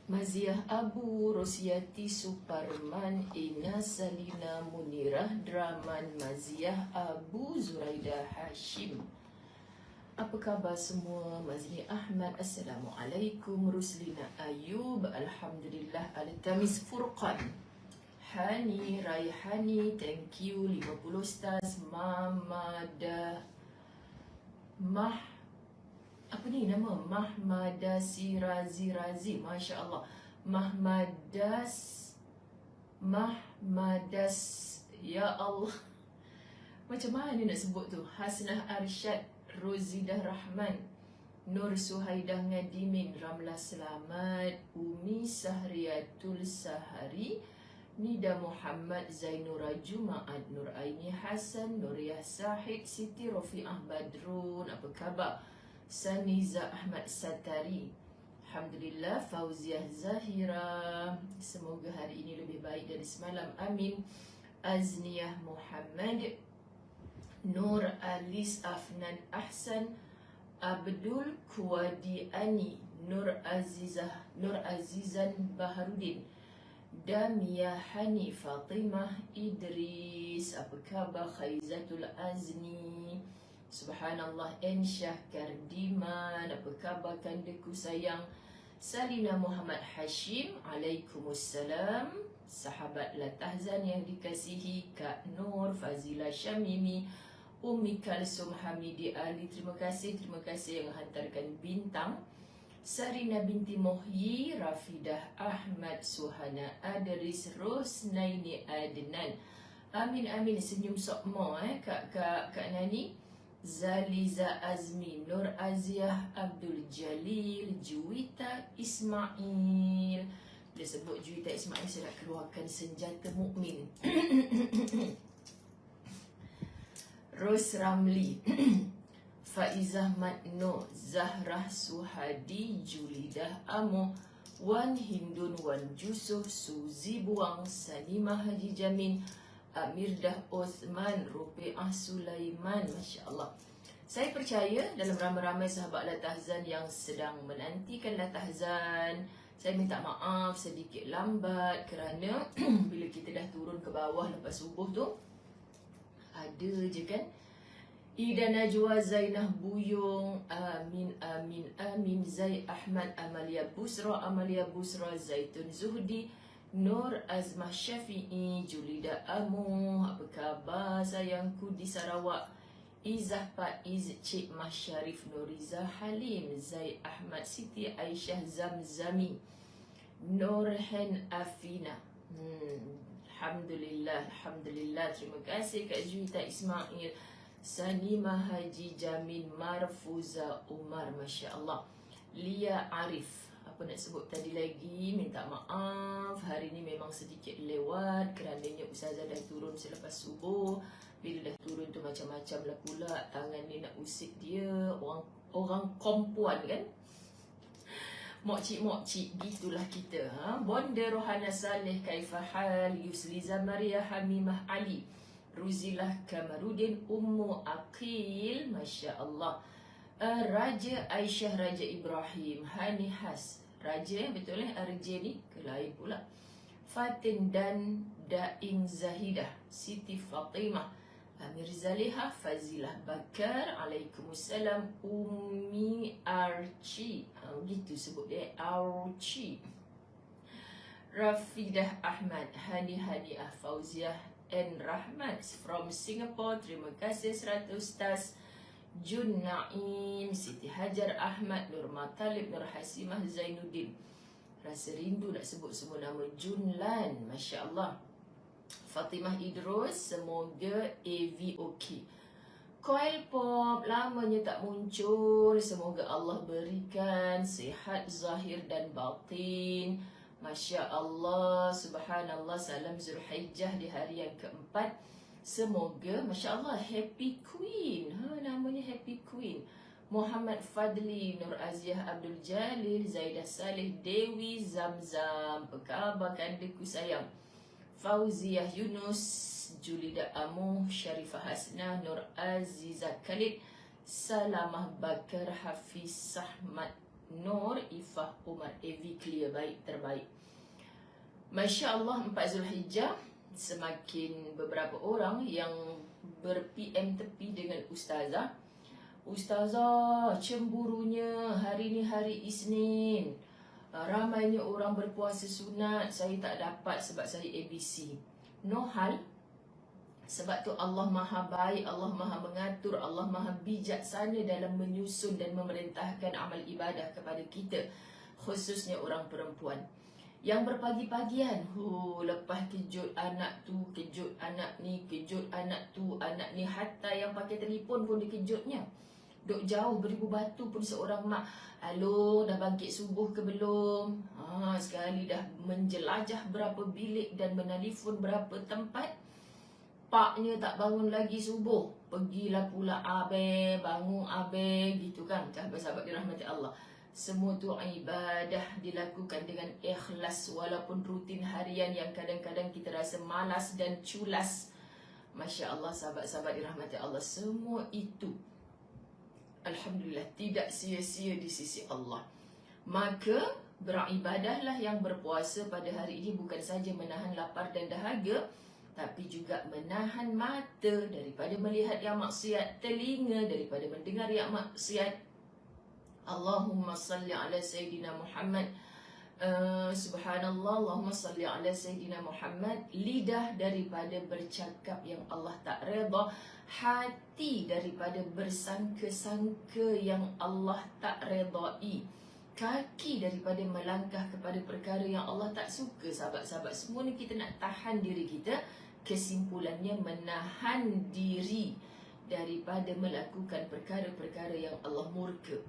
Maziah Abu, Rosiati Suparman, Ina Salina Munirah Draman, Maziah Abu, Zuraida Hashim. Apa khabar semua? Mazli Ahmad, Assalamualaikum. Ruslina Ayub, Alhamdulillah. Al-Tamis Furqan, Hani, Raihani, thank you 50 stars. Mamada apa ni nama? Mahmadasi Razi, Masya Allah. Mahmadas, ya Allah, macam mana nak sebut tu? Hasnah Arsyad, Rozidah Rahman, Nur Suhaidah Ngadimin, Ramlah Selamat, Umi Sahriatul Sahari, Nida Muhammad, Zainura Jumaat, Nur Aini Hasan, Nuriyah Sahid, Siti Rafi'ah Badrun, apa khabar? Saniza Ahmad Satari, Alhamdulillah. Fauziah Zahira, semoga hari ini lebih baik dari semalam, amin. Azniyah Muhammad, Nur Alis Afnan Ahsan, Abdul Kuwadiani, Nur Azizan Baharudin, Damia Hani, Fatimah Idris, apa khabar? Khaizatul Azni, Subhanallah. Ensyah Kardiman, apa khabar kandaku sayang? Salina Muhammad Hashim, Alaikumussalam. Sahabat La Tahzan yang dikasihi, Kak Nur, Fazila Syamimi, Umi Kalsum Hamidi Ali, terima kasih yang hantarkan bintang. Sarina binti Mohyi, Rafidah Ahmad, Suhana Adris, Rosnaini Adnan, amin amin. Senyum sokmo Kak Nani. Zaliza Azmi, Nur Aziah Abdul Jalil, Juwita Ismail. Bila sebut Juwita Ismail, saya nak keluarkan senjata mukmin. Ros Ramli, Faizah Matno, Zahrah Suhadi, Julidah Amo, Wan Hindun, Wan Jusuh, Suzi Buang, Sanimah Haji Jamin, Amirdah Osman, Rupiah Sulaiman, Masya Allah. Saya percaya dalam ramai-ramai sahabat La Tahzan yang sedang menantikan La Tahzan. Saya minta maaf sedikit lambat kerana bila kita dah turun ke bawah lepas subuh tu, ada je kan Ida Najwa, Zainah Buyung, amin amin amin. Zai Ahmad, Amalia Busra, Zaitun Zuhdi, Nur Azmah Syafi'i, Julida Amu, apa khabar sayangku di Sarawak? Izzah Faiz, Cik Masyarif, Nuriza Halim, Zaid Ahmad, Siti Aisyah Zamzami, Nurhen Afina. Alhamdulillah, terima kasih Kak Juwita Ismail, Sanimah Haji Jamin, Marfuza Umar, Masya Allah. Lia Arif, apa nak sebut tadi lagi, minta maaf. Hari ni memang sedikit lewat kerananya Ustazah dah turun selepas subuh. Bila dah turun tu macam-macam lah pula. Tangan ni nak usik dia. Orang kompuan kan, mokcik gitulah kita. Bonda Rohana Saleh, Kaifahal, Yusliza Maria Hamimah Ali, Ruzilah Kamarudin, Ummu Aqil, Masya Allah. Raja Aisyah, Raja Ibrahim, Hani Has, Raja betul RJ ni ke lain pula. Fatin dan Daing Zahidah, Siti Fatimah, Amir Zaliha, Fazilah Bakar, Alaikumussalam. Umi Archie, gitu sebut dia, Archie. Rafidah Ahmad, Hani Haniah, Fauziah N. Rahmat from Singapore, terima kasih 100 stars. Jun Naim, Siti Hajar Ahmad, Nur Matalib, Nur Hasimah Zainuddin. Rasa rindu nak sebut semua nama. Junlan, Masya Allah. Fatimah Idrus, semoga AVOK. Coil Pop, lamanya tak muncul. Semoga Allah berikan sihat zahir dan batin. Masya Allah, subhanallah. Salam Zulhijjah di hari yang keempat. Semoga, Masya Allah, Happy Queen, namanya Happy Queen. Muhammad Fadli, Nur Aziah Abdul Jalil, Zaidah Saleh, Dewi Zamzam, apa khabar kandaku sayang? Fauziah Yunus, Julida Amu, Sharifah Hasnah, Nur Azizah Khalid, Salamah Bakar, Hafiz Ahmad Nur Ifah Umar AV Clear, baik, terbaik. Masya Allah, 4 Zulhijjah, semakin beberapa orang yang ber-PM tepi dengan Ustazah. Ustazah, cemburunya hari ni hari Isnin, ramainya orang berpuasa sunat, saya tak dapat sebab saya ABC. No hal. Sebab tu Allah Maha baik, Allah Maha mengatur, Allah Maha bijaksana dalam menyusun dan memerintahkan amal ibadah kepada kita, khususnya orang perempuan. Yang berpagi-pagian, lepas kejut anak tu, kejut anak ni, kejut anak tu, anak ni, hatta yang pakai telefon pun dikejutnya. Duk jauh beribu batu pun seorang mak, alo dah bangkit subuh ke belum? Sekali dah menjelajah berapa bilik dan menelefon berapa tempat, paknya tak bangun lagi subuh. Pergilah pula abe, bangun abe, gitu kan. Sahabat-sahabat dirahmati Allah, semua tu ibadah dilakukan dengan ikhlas, walaupun rutin harian yang kadang-kadang kita rasa malas dan culas. Masya Allah, sahabat-sahabat dirahmati Allah, semua itu alhamdulillah tidak sia-sia di sisi Allah. Maka beribadahlah yang berpuasa pada hari ini bukan saja menahan lapar dan dahaga, tapi juga menahan mata daripada melihat yang maksiat, telinga daripada mendengar yang maksiat. Allahumma salli ala Sayyidina Muhammad. Subhanallah, Allahumma salli ala Sayyidina Muhammad. Lidah daripada bercakap yang Allah tak reda, hati daripada bersangka-sangka yang Allah tak redai, kaki daripada melangkah kepada perkara yang Allah tak suka. Sahabat-sahabat, semua ni kita nak tahan diri kita. Kesimpulannya, menahan diri daripada melakukan perkara-perkara yang Allah murka.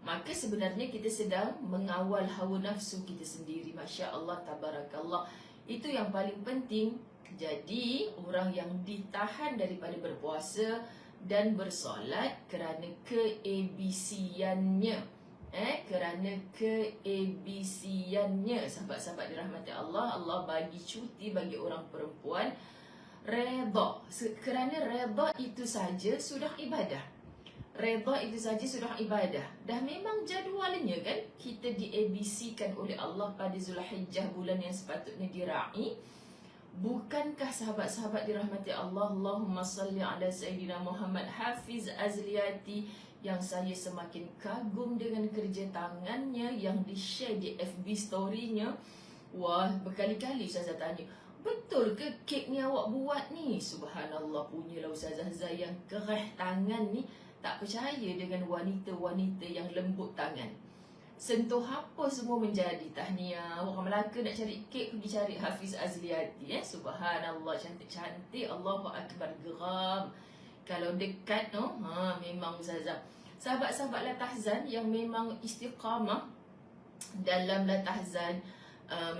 Maka sebenarnya kita sedang mengawal hawa nafsu kita sendiri. Masya Allah, tabarakallah. Itu yang paling penting. Jadi orang yang ditahan daripada berpuasa dan bersolat kerana ke-ABC-yannya, kerana ke-ABC-yannya, sahabat-sahabat dirahmati Allah, Allah bagi cuti bagi orang perempuan reda. Kerana reda itu saja sudah ibadah. Reda itu saja sudah ibadah. Dah memang jadualnya kan, kita di-ABC-kan oleh Allah pada Zulhijjah, bulan yang sepatutnya diraih. Bukankah sahabat-sahabat dirahmati Allah, Allahumma salli ala Sayyidina Muhammad Hafiz Azliati, yang saya semakin kagum dengan kerja tangannya yang di-share di FB story-nya. Wah, berkali-kali Ustazah tanya, betul ke kek ni awak buat ni? Subhanallah, punyalah Ustazah Zai yang kerah tangan ni. Tak percaya dengan wanita-wanita yang lembut tangan. Sentuh apa semua menjadi tahniah. Orang Melaka nak cari kek, pergi cari Hafiz Azliati. Subhanallah, cantik-cantik. Allahu Akbar, geram. Kalau dekat tu, memang Ustazah. Sahabat-sahabat Latahzan yang memang istiqamah dalam Latahzan,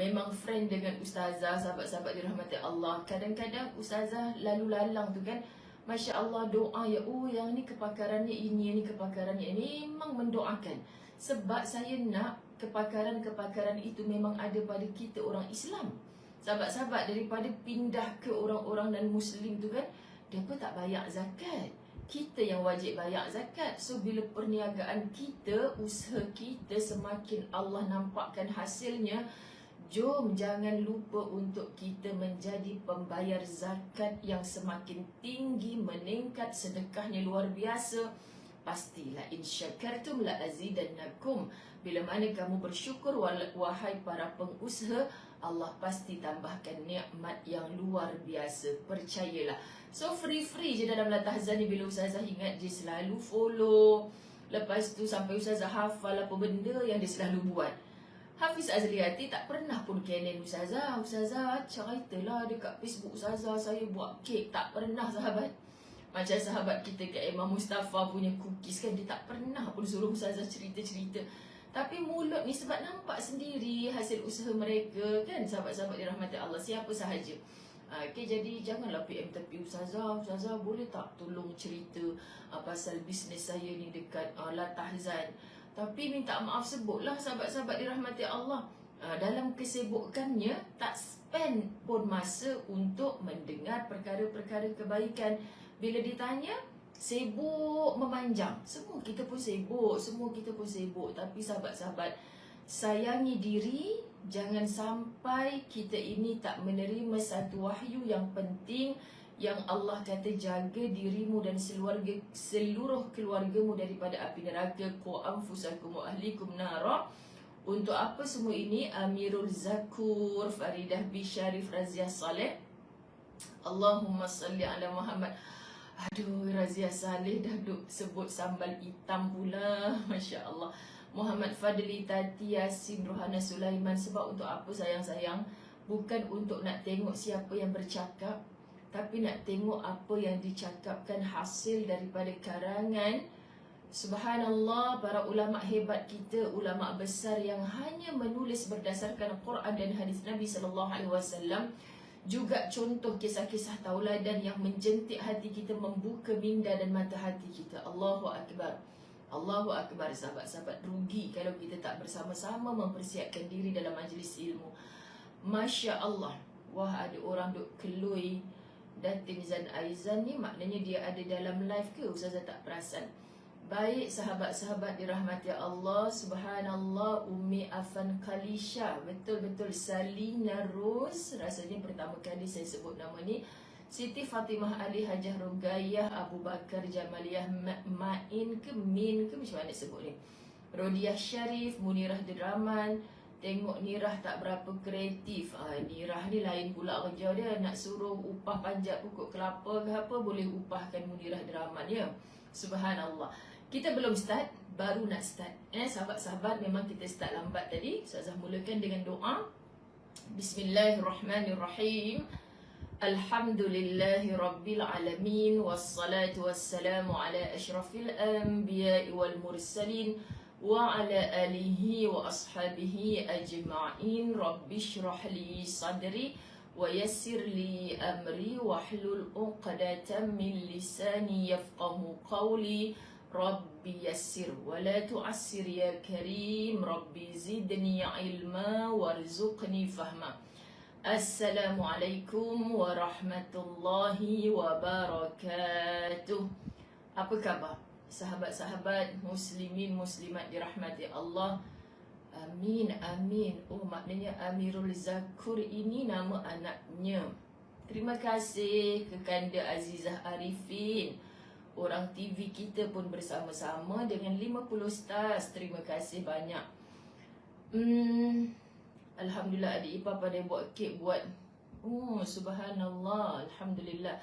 memang friend dengan Ustazah, sahabat-sahabat dirahmati Allah. Kadang-kadang Ustazah lalu lalang tu kan, Masya Allah, doa ya, yang ni kepakarannya ini, yang ni kepakarannya ini. Memang mendoakan. Sebab saya nak kepakaran-kepakaran itu memang ada pada kita orang Islam. Sahabat-sahabat, daripada pindah ke orang-orang dan Muslim tu kan, mereka tak bayar zakat. Kita yang wajib bayar zakat. So bila perniagaan kita, usaha kita semakin Allah nampakkan hasilnya, jom jangan lupa untuk kita menjadi pembayar zakat yang semakin tinggi, meningkat, sedekahnya luar biasa. Pastilah insyakartum la azidannakum. Bila mana kamu bersyukur, wahai para pengusaha, Allah pasti tambahkan nikmat yang luar biasa. Percayalah. So free-free je dalam Latahzan ni. Bila Ustazah ingat, dia selalu follow. Lepas tu sampai Ustazah hafal apa benda yang dia selalu buat. Hafiz Azliati tak pernah pun canen Ustazah. Ustazah ceritalah dekat Facebook Ustazah, saya buat kek. Tak pernah sahabat. Macam sahabat kita Kak Imam Mustafa punya cookies kan, dia tak pernah pun suruh Ustazah cerita-cerita. Tapi mulut ni sebab nampak sendiri hasil usaha mereka kan, sahabat-sahabat dirahmati Allah, siapa sahaja. Okay, jadi janganlah PM tepi Ustazah. Ustazah boleh tak tolong cerita pasal bisnes saya ni dekat Latahzan. Tapi minta maaf sebutlah sahabat-sahabat dirahmati Allah, dalam kesibukannya tak spend pun masa untuk mendengar perkara-perkara kebaikan. Bila ditanya, sibuk memanjang. Semua kita pun sibuk, tapi sahabat-sahabat, sayangi diri. Jangan sampai kita ini tak menerima satu wahyu yang penting, yang Allah kata jaga dirimu dan seluruh keluargamu daripada api neraka. Qu anfusakum wa ahlikum nara. Untuk apa semua ini? Amirul Zakur, Faridah Bisharif, Raziah Saleh. Allahumma salli ala Muhammad. Aduh, Raziah Saleh dah duk sebut sambal hitam pula. Masya Allah. Muhammad Fadli, Tati, Yasin, Rohana Sulaiman. Sebab untuk apa sayang-sayang? Bukan untuk nak tengok siapa yang bercakap, tapi nak tengok apa yang dicakapkan, hasil daripada karangan. Subhanallah, para ulama hebat kita, ulama besar yang hanya menulis berdasarkan Quran dan hadis Nabi SAW. Juga contoh kisah-kisah tauladan yang menjentik hati kita, membuka minda dan mata hati kita. Allahu Akbar. Allahu Akbar, sahabat-sahabat. Rugi kalau kita tak bersama-sama mempersiapkan diri dalam majlis ilmu. Masya Allah. Wah, ada orang duk kelui Datin Zan Aizan ni, maknanya dia ada dalam live ke? Ustazah tak perasan. Baik sahabat-sahabat dirahmati Allah, subhanallah. Umi Afan Kalisha, betul-betul. Salina Rose, rasanya pertama kali saya sebut nama ni. Siti Fatimah Ali, Hajah Rugayah, Abu Bakar Jamaliyah, Main ke Min ke, macam mana sebut ni. Rodiah Syarif, Munirah Deraman. Tengok Nirah tak berapa kreatif. Nirah ni lain pula kerja dia. Nak suruh upah panjat pokok kelapa ke apa, boleh upahkan Munirah Deraman ya. Subhanallah. Kita belum start, baru nak start. Sahabat-sahabat, memang kita start lambat tadi. Ustazah mulakan dengan doa. Bismillahirrahmanirrahim. Alhamdulillahi Rabbil Alamin. Wassalatu wassalamu ala ashrafil anbiya wal mursalin wa ala alihi wa ashabihi ajma'in. Rabbi shrah li sadri wa yassir li amri wahlul 'uqdatam min lisani yafqahu qawli. Rabbi yassir wa la tu'assir ya karim. Rabbi zidni ilma warzuqni fahma. Assalamualaikum warahmatullahi wabarakatuh. Apa khabar sahabat-sahabat muslimin muslimat dirahmati Allah? Amin, amin. Oh, maknanya Amirul Zakur ini nama anaknya. Terima kasih Kekanda Azizah Arifin. Orang TV kita pun bersama-sama dengan 50 stars. Terima kasih banyak. Alhamdulillah, adik ipar pada buat kek buat. Oh, subhanallah. Alhamdulillah.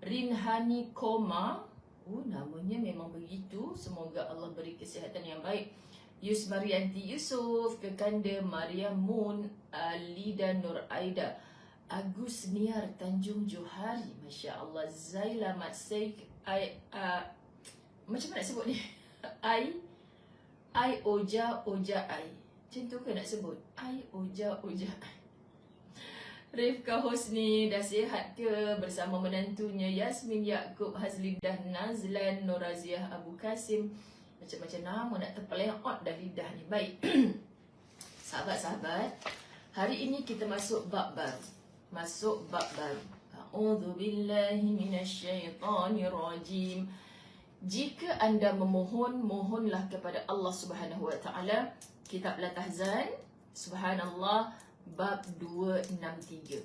Rinhani Koma. Oh, namanya memang begitu. Semoga Allah beri kesihatan yang baik. Yus Marianti Yusof, Kekanda Maria Moon, Alida Nur Aida, Agus Niar Tanjung Johari. Masya Allah. Zaila Matsek, macam mana nak sebut ni? I Oja I. Macam tu ke nak sebut? Oja I. Rifka Hosni, dah sihat ke? Bersama menantunya Yasmin Yaakob, Hazlidah Nazlan, Noraziah Abu Kasim. Macam-macam nama nak terpeleot dah lidah ni. Baik. Sahabat-sahabat, hari ini kita masuk bab baru. A'udzubillahi minasyaitanirrajim. Jika anda memohon, mohonlah kepada Allah Subhanahu wa taala. Kitab Al-Tahzan, subhanallah, bab 263.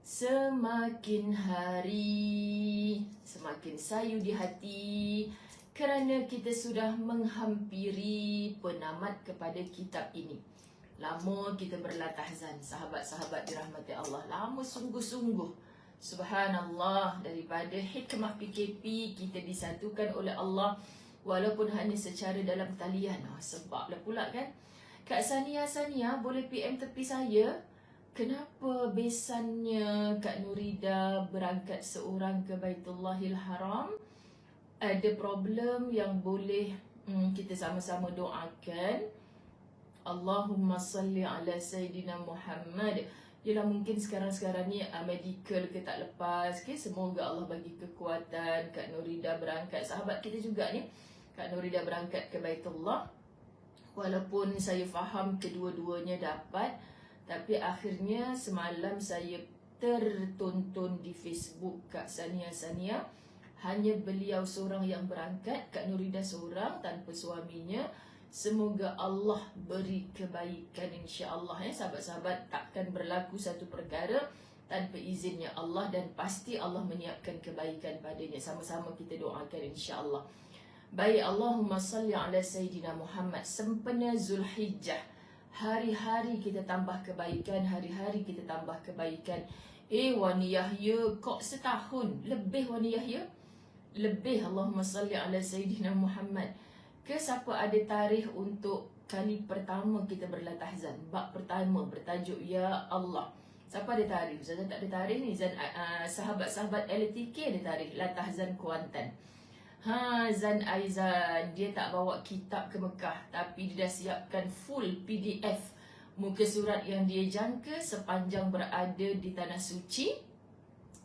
Semakin hari semakin sayu di hati, kerana kita sudah menghampiri penamat kepada kitab ini. Lama kita berlatahzan, sahabat-sahabat dirahmati Allah. Lama sungguh-sungguh. Subhanallah, daripada hikmah PKP kita disatukan oleh Allah, walaupun hanya secara dalam talian. Sebablah pula kan. Kak Sania boleh PM tepi saya. Kenapa besannya Kak Nurida berangkat seorang ke Baitullahil Haram? Ada problem yang boleh kita sama-sama doakan. Allahumma salli ala Sayyidina Muhammad. Yelah, mungkin sekarang-sekarang ni medical ke tak lepas ke. Semoga Allah bagi kekuatan Kak Nurida berangkat. Sahabat kita juga ni, Kak Nurida berangkat ke Baitullah. Walaupun saya faham kedua-duanya dapat, tapi akhirnya semalam saya tertonton di Facebook Kak Sania Hanya beliau seorang yang berangkat, Kak Nurida seorang tanpa suaminya. Semoga Allah beri kebaikan insya-Allah ya sahabat-sahabat. Takkan berlaku satu perkara tanpa izinnya Allah, dan pasti Allah menyiapkan kebaikan padanya. Sama-sama kita doakan insya-Allah. Baik, Allahumma salli ala Sayyidina Muhammad. Sempena Zulhijjah, hari-hari kita tambah kebaikan, hari-hari kita tambah kebaikan. Wani Yahya, kok setahun lebih Wani Yahya? Lebih. Allahumma salli ala Sayyidina Muhammad. Ke siapa ada tarikh untuk kali pertama kita berlatahzan? Bab pertama bertajuk Ya Allah. Siapa ada tarikh? Ustazah tak ada tarikh ni. Sahabat-sahabat LTK ada tarikh Latahzan Kuantan. Zan Aizan, dia tak bawa kitab ke Mekah, tapi dia dah siapkan full PDF muka surat yang dia jangka sepanjang berada di Tanah Suci.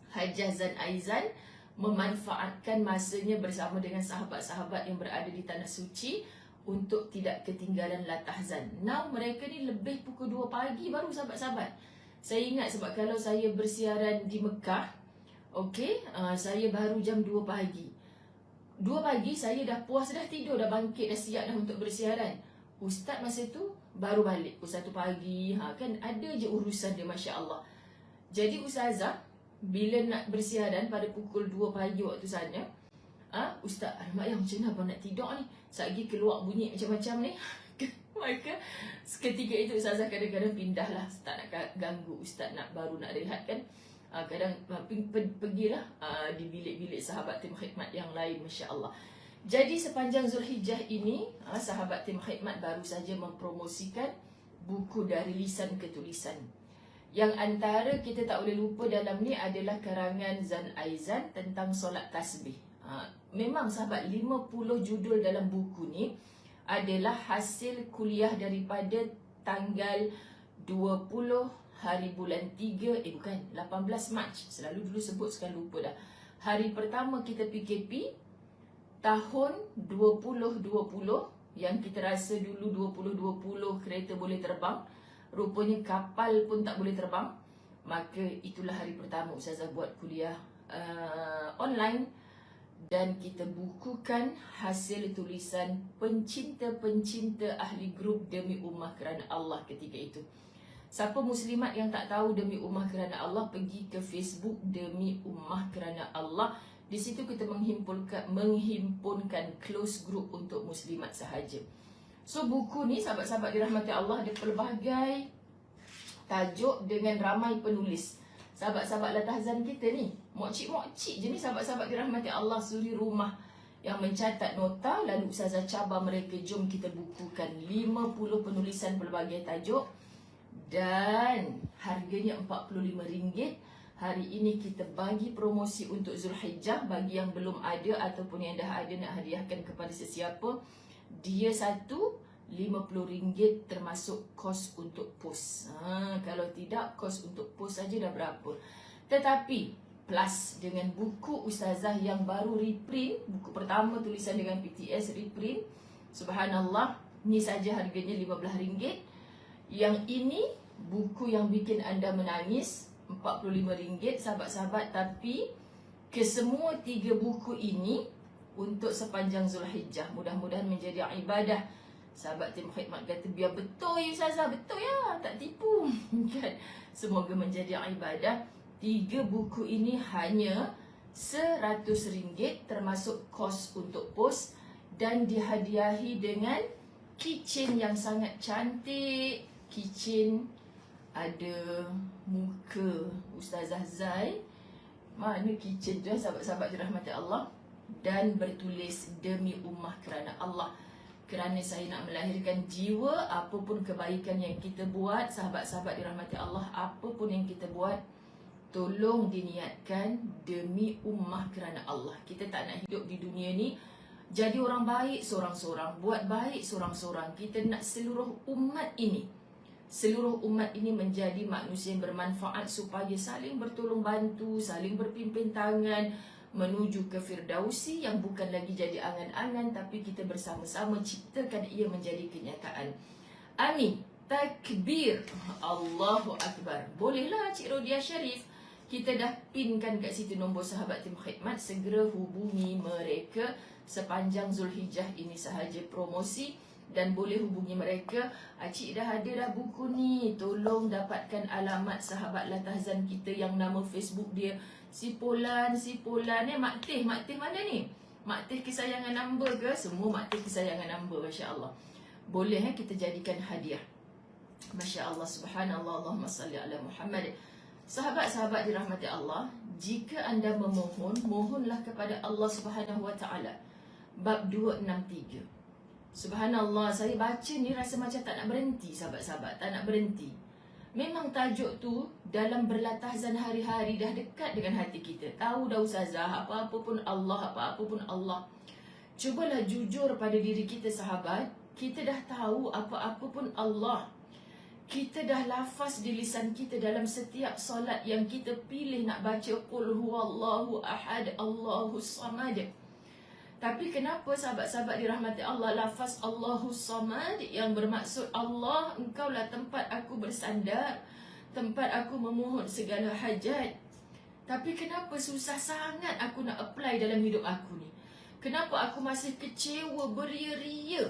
Hajah Zan Aizan memanfaatkan masanya bersama dengan sahabat-sahabat yang berada di Tanah Suci untuk tidak ketinggalan latahzan. Now mereka ni lebih pukul 2 pagi baru sahabat-sahabat. Saya ingat sebab kalau saya bersiaran di Mekah, saya baru jam 2 pagi. 2 pagi saya dah puas, dah tidur, dah bangkit, dah siap dah untuk bersiaran. Ustaz masa tu baru balik pukul 1 pagi. Kan ada je urusan dia, Masya Allah. Jadi Ustazah bila nak bersiaran pada pukul 2 pagi waktu sana, Ustaz, alamak yang macam mana abang nak tidur ni? Satgi keluar bunyi macam-macam ni. Maka seketika itu Ustazah kadang-kadang pindahlah, tak nak ganggu Ustaz, baru nak rehat kan. Kadang pergilah di bilik-bilik sahabat tim khidmat yang lain, Masya Allah. Jadi sepanjang Zulhijjah ini, sahabat tim khidmat baru saja mempromosikan buku dari lisan ke tulisan. Yang antara kita tak boleh lupa dalam ni adalah karangan Zan Aizan tentang solat tasbih. Memang sahabat, 50 judul dalam buku ni adalah hasil kuliah daripada tanggal 20 hari bulan 3, 18 Mac. Selalu dulu sebut, sekarang lupa dah. Hari pertama kita PKP tahun 2020, yang kita rasa dulu 2020 kereta boleh terbang, rupanya kapal pun tak boleh terbang. Maka itulah hari pertama Ustazah buat kuliah online, dan kita bukukan hasil tulisan pencinta-pencinta ahli grup Demi Ummah Kerana Allah ketika itu. Siapa muslimat yang tak tahu Demi Ummah Kerana Allah, pergi ke Facebook Demi Ummah Kerana Allah. Di situ kita menghimpunkan close group untuk muslimat sahaja. So buku ni sahabat-sahabat dirahmati Allah ada pelbagai tajuk dengan ramai penulis. Sahabat-sahabat latahzan kita ni, mokcik-mokcik je ni sahabat-sahabat dirahmati Allah suri rumah yang mencatat nota. Lalu Ustazah cabar mereka, jom kita bukukan 50 penulisan pelbagai tajuk, dan harganya RM45. Hari ini kita bagi promosi untuk Zulhijjah. Bagi yang belum ada ataupun yang dah ada nak hadiahkan kepada sesiapa, dia satu RM50 termasuk kos untuk pos. Kalau tidak, kos untuk pos saja dah berapa. Tetapi plus dengan buku Ustazah yang baru reprint, buku pertama tulisan dengan PTS reprint, subhanallah, ni saja harganya RM15. Yang ini buku yang bikin anda menangis, RM45 sahabat-sahabat. Tapi kesemua 3 buku ini untuk sepanjang Zulhijjah, mudah-mudahan menjadi ibadah. Sahabat tim khidmat kata, biar betul ya Ustazah, betul ya, tak tipu. Kan? Semoga menjadi ibadah. 3 buku ini hanya RM100 termasuk kos untuk pos, dan dihadiahi dengan keychain yang sangat cantik. Keychain ada muka Ustazah Zai. Mana keychain tu sahabat-sahabat dirahmati Allah, dan bertulis Demi Ummah Kerana Allah. Kerana saya nak melahirkan jiwa, apapun kebaikan yang kita buat, sahabat-sahabat dirahmati Allah, apapun yang kita buat, tolong diniatkan demi ummah kerana Allah. Kita tak nak hidup di dunia ni jadi orang baik seorang-seorang, buat baik seorang-seorang. Kita nak seluruh umat ini menjadi manusia yang bermanfaat, supaya saling bertolong bantu, saling berpimpin tangan menuju ke Firdausi yang bukan lagi jadi angan-angan, tapi kita bersama-sama ciptakan ia menjadi kenyataan. Amin. Takbir. Allahu Akbar. Bolehlah Cik Rodia Sharif, Kita dah pinkan kat situ nombor sahabat tim khidmat. Segera hubungi mereka sepanjang Zulhijjah ini sahaja promosi. Dan boleh hubungi mereka. Cik dah ada dah buku ni, tolong dapatkan alamat sahabat Latahzan kita yang nama Facebook dia si Polan Mak Teh mana ni? Mak Teh kesayangan number ke? Semua Mak Teh kesayangan number, Masya Allah. Boleh kita jadikan hadiah. Masya Allah, subhanallah, Allahumma salli ala Muhammad. Sahabat-sahabat dirahmati Allah, jika anda memohon, mohonlah kepada Allah Subhanahu Wa Taala. Bab 263. Subhanallah, saya baca ni rasa macam tak nak berhenti, sahabat-sahabat, tak nak berhenti. Memang tajuk tu dalam berlatahzan hari-hari dah dekat dengan hati kita. Tahu dah ustazah, apa-apa pun Allah, apa-apa pun Allah. Cubalah jujur pada diri kita, sahabat. Kita dah tahu apa-apa pun Allah. Kita dah lafaz di lisan kita dalam setiap solat yang kita pilih nak baca Qul huwallahu ahad, Allahus samad. Tapi kenapa sahabat-sahabat dirahmati Allah, lafaz Allahus samad yang bermaksud Allah, engkaulah tempat aku bersandar, tempat aku memohon segala hajat. Tapi kenapa susah sangat aku nak apply dalam hidup aku ni? Kenapa aku masih kecewa beria-ria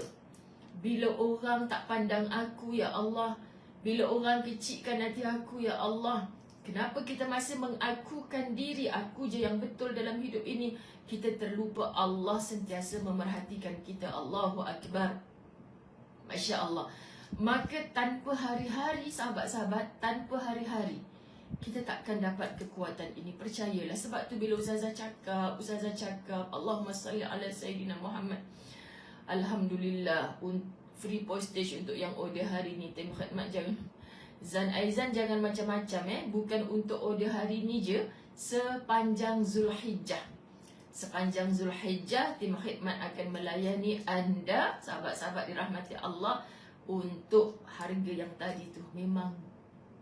bila orang tak pandang aku, ya Allah? Bila orang kecilkan hati aku, ya Allah? Kenapa kita masih mengakukan diri aku je yang betul dalam hidup ini? Kita terlupa Allah sentiasa memerhatikan kita. Allahu Akbar. Masya Allah. Maka tanpa hari-hari, sahabat-sahabat, tanpa hari-hari, kita takkan dapat kekuatan ini. Percayalah. Sebab tu bila Ustazah cakap, Allahumma salli ala Sayyidina Muhammad. Alhamdulillah. Free postage untuk yang order hari ni. Tim khidmat jangan Zan Aizan jangan macam-macam bukan untuk order hari ni je. Sepanjang Zulhijjah. Sepanjang Zulhijjah, tim khidmat akan melayani anda, sahabat-sahabat dirahmati Allah, untuk harga yang tadi tu. Memang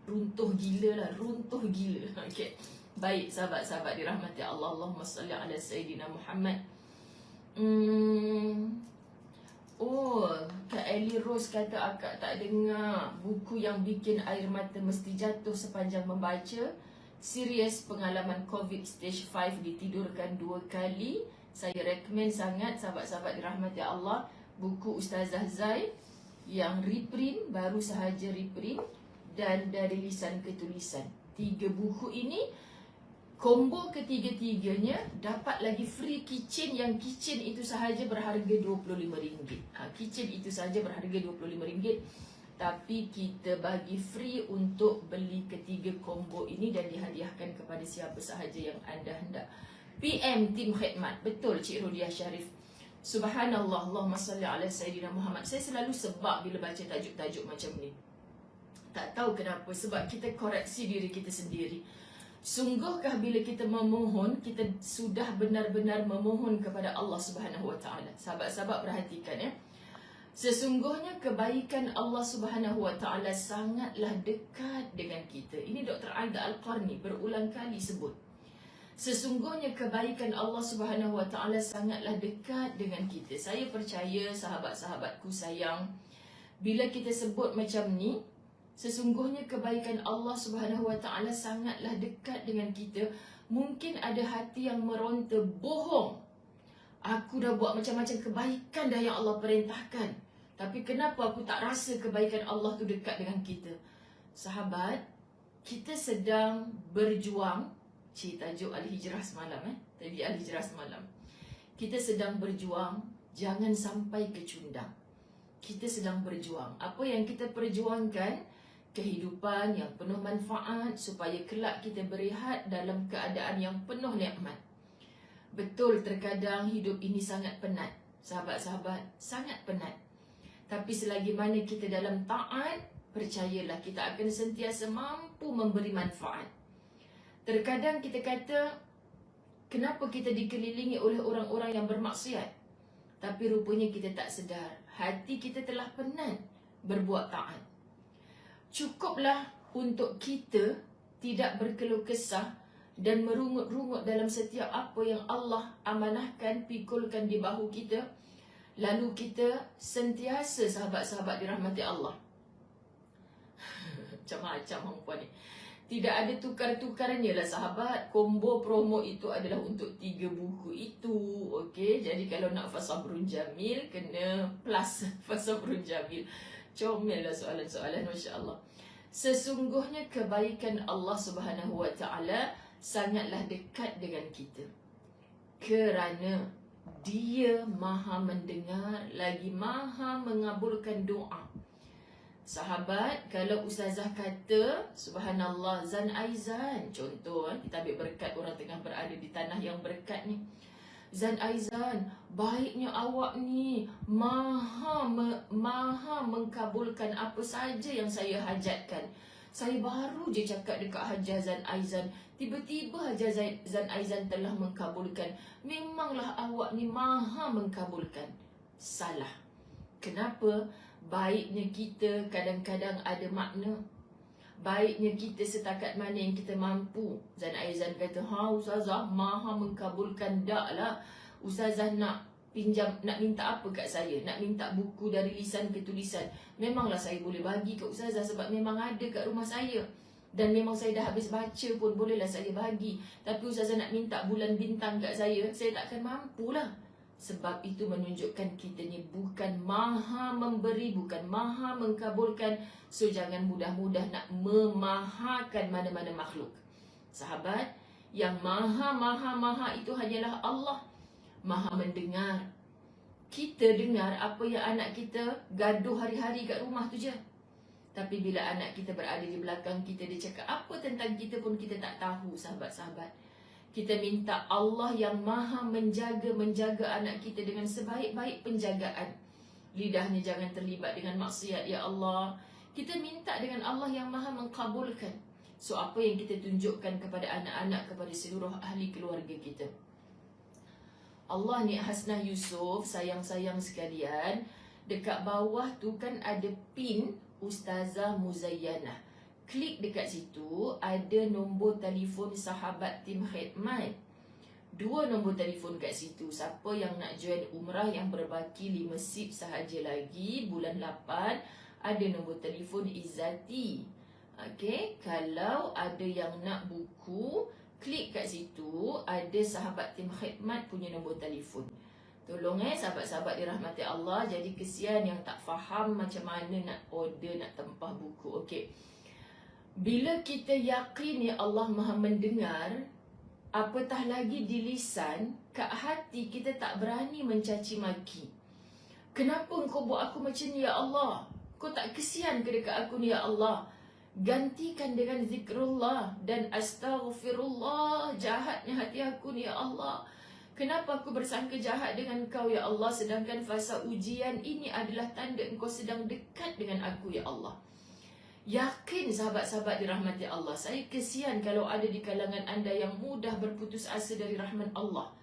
runtuh gila lah, runtuh gila. Okay. Baik sahabat-sahabat dirahmati Allah, Allahumma salli ala Sayyidina Muhammad. Oh, Kak Ellie Rose kata akak tak dengar buku yang bikin air mata mesti jatuh sepanjang membaca. Serius pengalaman COVID stage 5, ditidurkan 2 kali. Saya recommend sangat sahabat-sahabat dirahmati Allah buku Ustazah Zai yang reprint, baru sahaja reprint, dan dari lisan ke tulisan. 3 buku ini combo ketiga-tiganya dapat lagi free kitchen, yang kitchen itu sahaja berharga RM25. Kitchen itu sahaja berharga RM25. Tapi kita bagi free untuk beli ketiga combo ini dan dihadiahkan kepada siapa sahaja yang anda hendak. PM tim khidmat. Betul Cik Rodia Syarif. Subhanallah, Allahumma salli ala Sayyidina Muhammad. Saya selalu sebab bila baca tajuk-tajuk macam ni. Tak tahu kenapa, sebab kita koreksi diri kita sendiri. Sungguhkah bila kita memohon, kita sudah benar-benar memohon kepada Allah Subhanahu Wa Taala? Sahabat-sahabat perhatikan Sesungguhnya kebaikan Allah Subhanahu Wa Taala sangatlah dekat dengan kita. Ini Dr. Aida Al-Qarni berulang kali sebut. Sesungguhnya kebaikan Allah Subhanahu Wa Taala sangatlah dekat dengan kita. Saya percaya sahabat-sahabatku sayang, bila kita sebut macam ni, sesungguhnya kebaikan Allah Subhanahu Wa Taala sangatlah dekat dengan kita. Mungkin ada hati yang meronta, bohong. Aku dah buat macam-macam kebaikan dah yang Allah perintahkan, tapi kenapa aku tak rasa kebaikan Allah tu dekat dengan kita? Sahabat, kita sedang berjuang. Tajuk Al-Hijrah semalam Tadi Al-Hijrah semalam. Kita sedang berjuang, jangan sampai kecundang. Kita sedang berjuang. Apa yang kita perjuangkan? Kehidupan yang penuh manfaat, supaya kelak kita berehat dalam keadaan yang penuh nikmat. Betul, terkadang hidup ini sangat penat. Sahabat-sahabat, sangat penat. Tapi selagi mana kita dalam taat, percayalah kita akan sentiasa mampu memberi manfaat. Terkadang kita kata, kenapa kita dikelilingi oleh orang-orang yang bermaksiat? Tapi rupanya kita tak sedar, hati kita telah penat berbuat taat. Cukuplah untuk kita tidak berkeluh kesah dan merungut-rungut dalam setiap apa yang Allah amanahkan, pikulkan di bahu kita. Lalu kita sentiasa, sahabat-sahabat dirahmati Allah, macam-macam perempuan ni, Tidak ada tukar-tukarannya lah sahabat. Combo promo itu adalah untuk 3 buku itu. Okey, jadi kalau nak Fasabrun Jamil, kena plus Fasabrun Jamil. Comel lah soalan-soalan, Masya Allah. Sesungguhnya kebaikan Allah Subhanahu Wa Taala sangatlah dekat dengan kita. Kerana Dia maha mendengar lagi maha mengabulkan doa. Sahabat, kalau ustazah kata, subhanallah, Zan Aizan, contoh kita ambil berkat orang tengah berada di tanah yang berkat ni. Zan Aizan, baiknya awak ni maha mengkabulkan apa saja yang saya hajatkan. Saya baru je cakap dekat Hajah Zan Aizan, tiba-tiba Hajah Zan Aizan telah mengkabulkan. Memanglah awak ni maha mengkabulkan. Salah. Kenapa? Baiknya kita kadang-kadang ada makna. Baiknya kita setakat mana yang kita mampu. Zan Aizan kata, ustazah maha mengkabulkan. Tak lah, ustazah nak pinjam, nak minta apa kat saya? Nak minta buku dari lisan ke tulisan. Memanglah saya boleh bagi kat ustazah sebab memang ada kat rumah saya. Dan memang saya dah habis baca pun bolehlah saya bagi. Tapi ustazah nak minta bulan bintang kat saya takkan mampulah. Sebab itu menunjukkan kita ni bukan maha memberi, bukan maha mengkabulkan. So jangan mudah-mudah nak memahakan mana-mana makhluk. Sahabat, yang maha itu hanyalah Allah. Maha mendengar. Kita dengar apa yang anak kita gaduh hari-hari kat rumah tu je. Tapi bila anak kita berada di belakang kita, dia cakap apa tentang kita pun kita tak tahu, sahabat-sahabat. Kita minta Allah yang maha menjaga anak kita dengan sebaik-baik penjagaan. Lidahnya jangan terlibat dengan maksiat, ya Allah. Kita minta dengan Allah yang maha mengkabulkan. So apa yang kita tunjukkan kepada anak-anak, kepada seluruh ahli keluarga kita. Allah ni Hasnah Yusof, sayang-sayang sekalian, dekat bawah tu kan ada pin Ustazah Muzayyanah. Klik dekat situ, ada nombor telefon sahabat tim khidmat. 2 nombor telefon kat situ. Siapa yang nak join umrah yang berbaki 5 sip sahaja lagi bulan 8, ada nombor telefon Izzati. Okey, kalau ada yang nak buku, klik kat situ, ada sahabat tim khidmat punya nombor telefon. Tolong sahabat-sahabat dirahmati Allah. Jadi kesian yang tak faham macam mana nak order, nak tempah buku. Okey. Bila kita yakini Allah maha mendengar, apatah lagi di lisan, kat hati kita tak berani mencaci maki. Kenapa engkau buat aku macam ni, ya Allah? Kau tak kesian ke dekat aku ni, ya Allah? Gantikan dengan zikrullah dan astaghfirullah. Jahatnya hati aku ni, ya Allah. Kenapa aku bersangka jahat dengan kau, ya Allah? Sedangkan fasa ujian ini adalah tanda engkau sedang dekat dengan aku, ya Allah. Yakin sahabat-sahabat dirahmati Allah. Saya kesian kalau ada di kalangan anda yang mudah berputus asa dari rahmat Allah.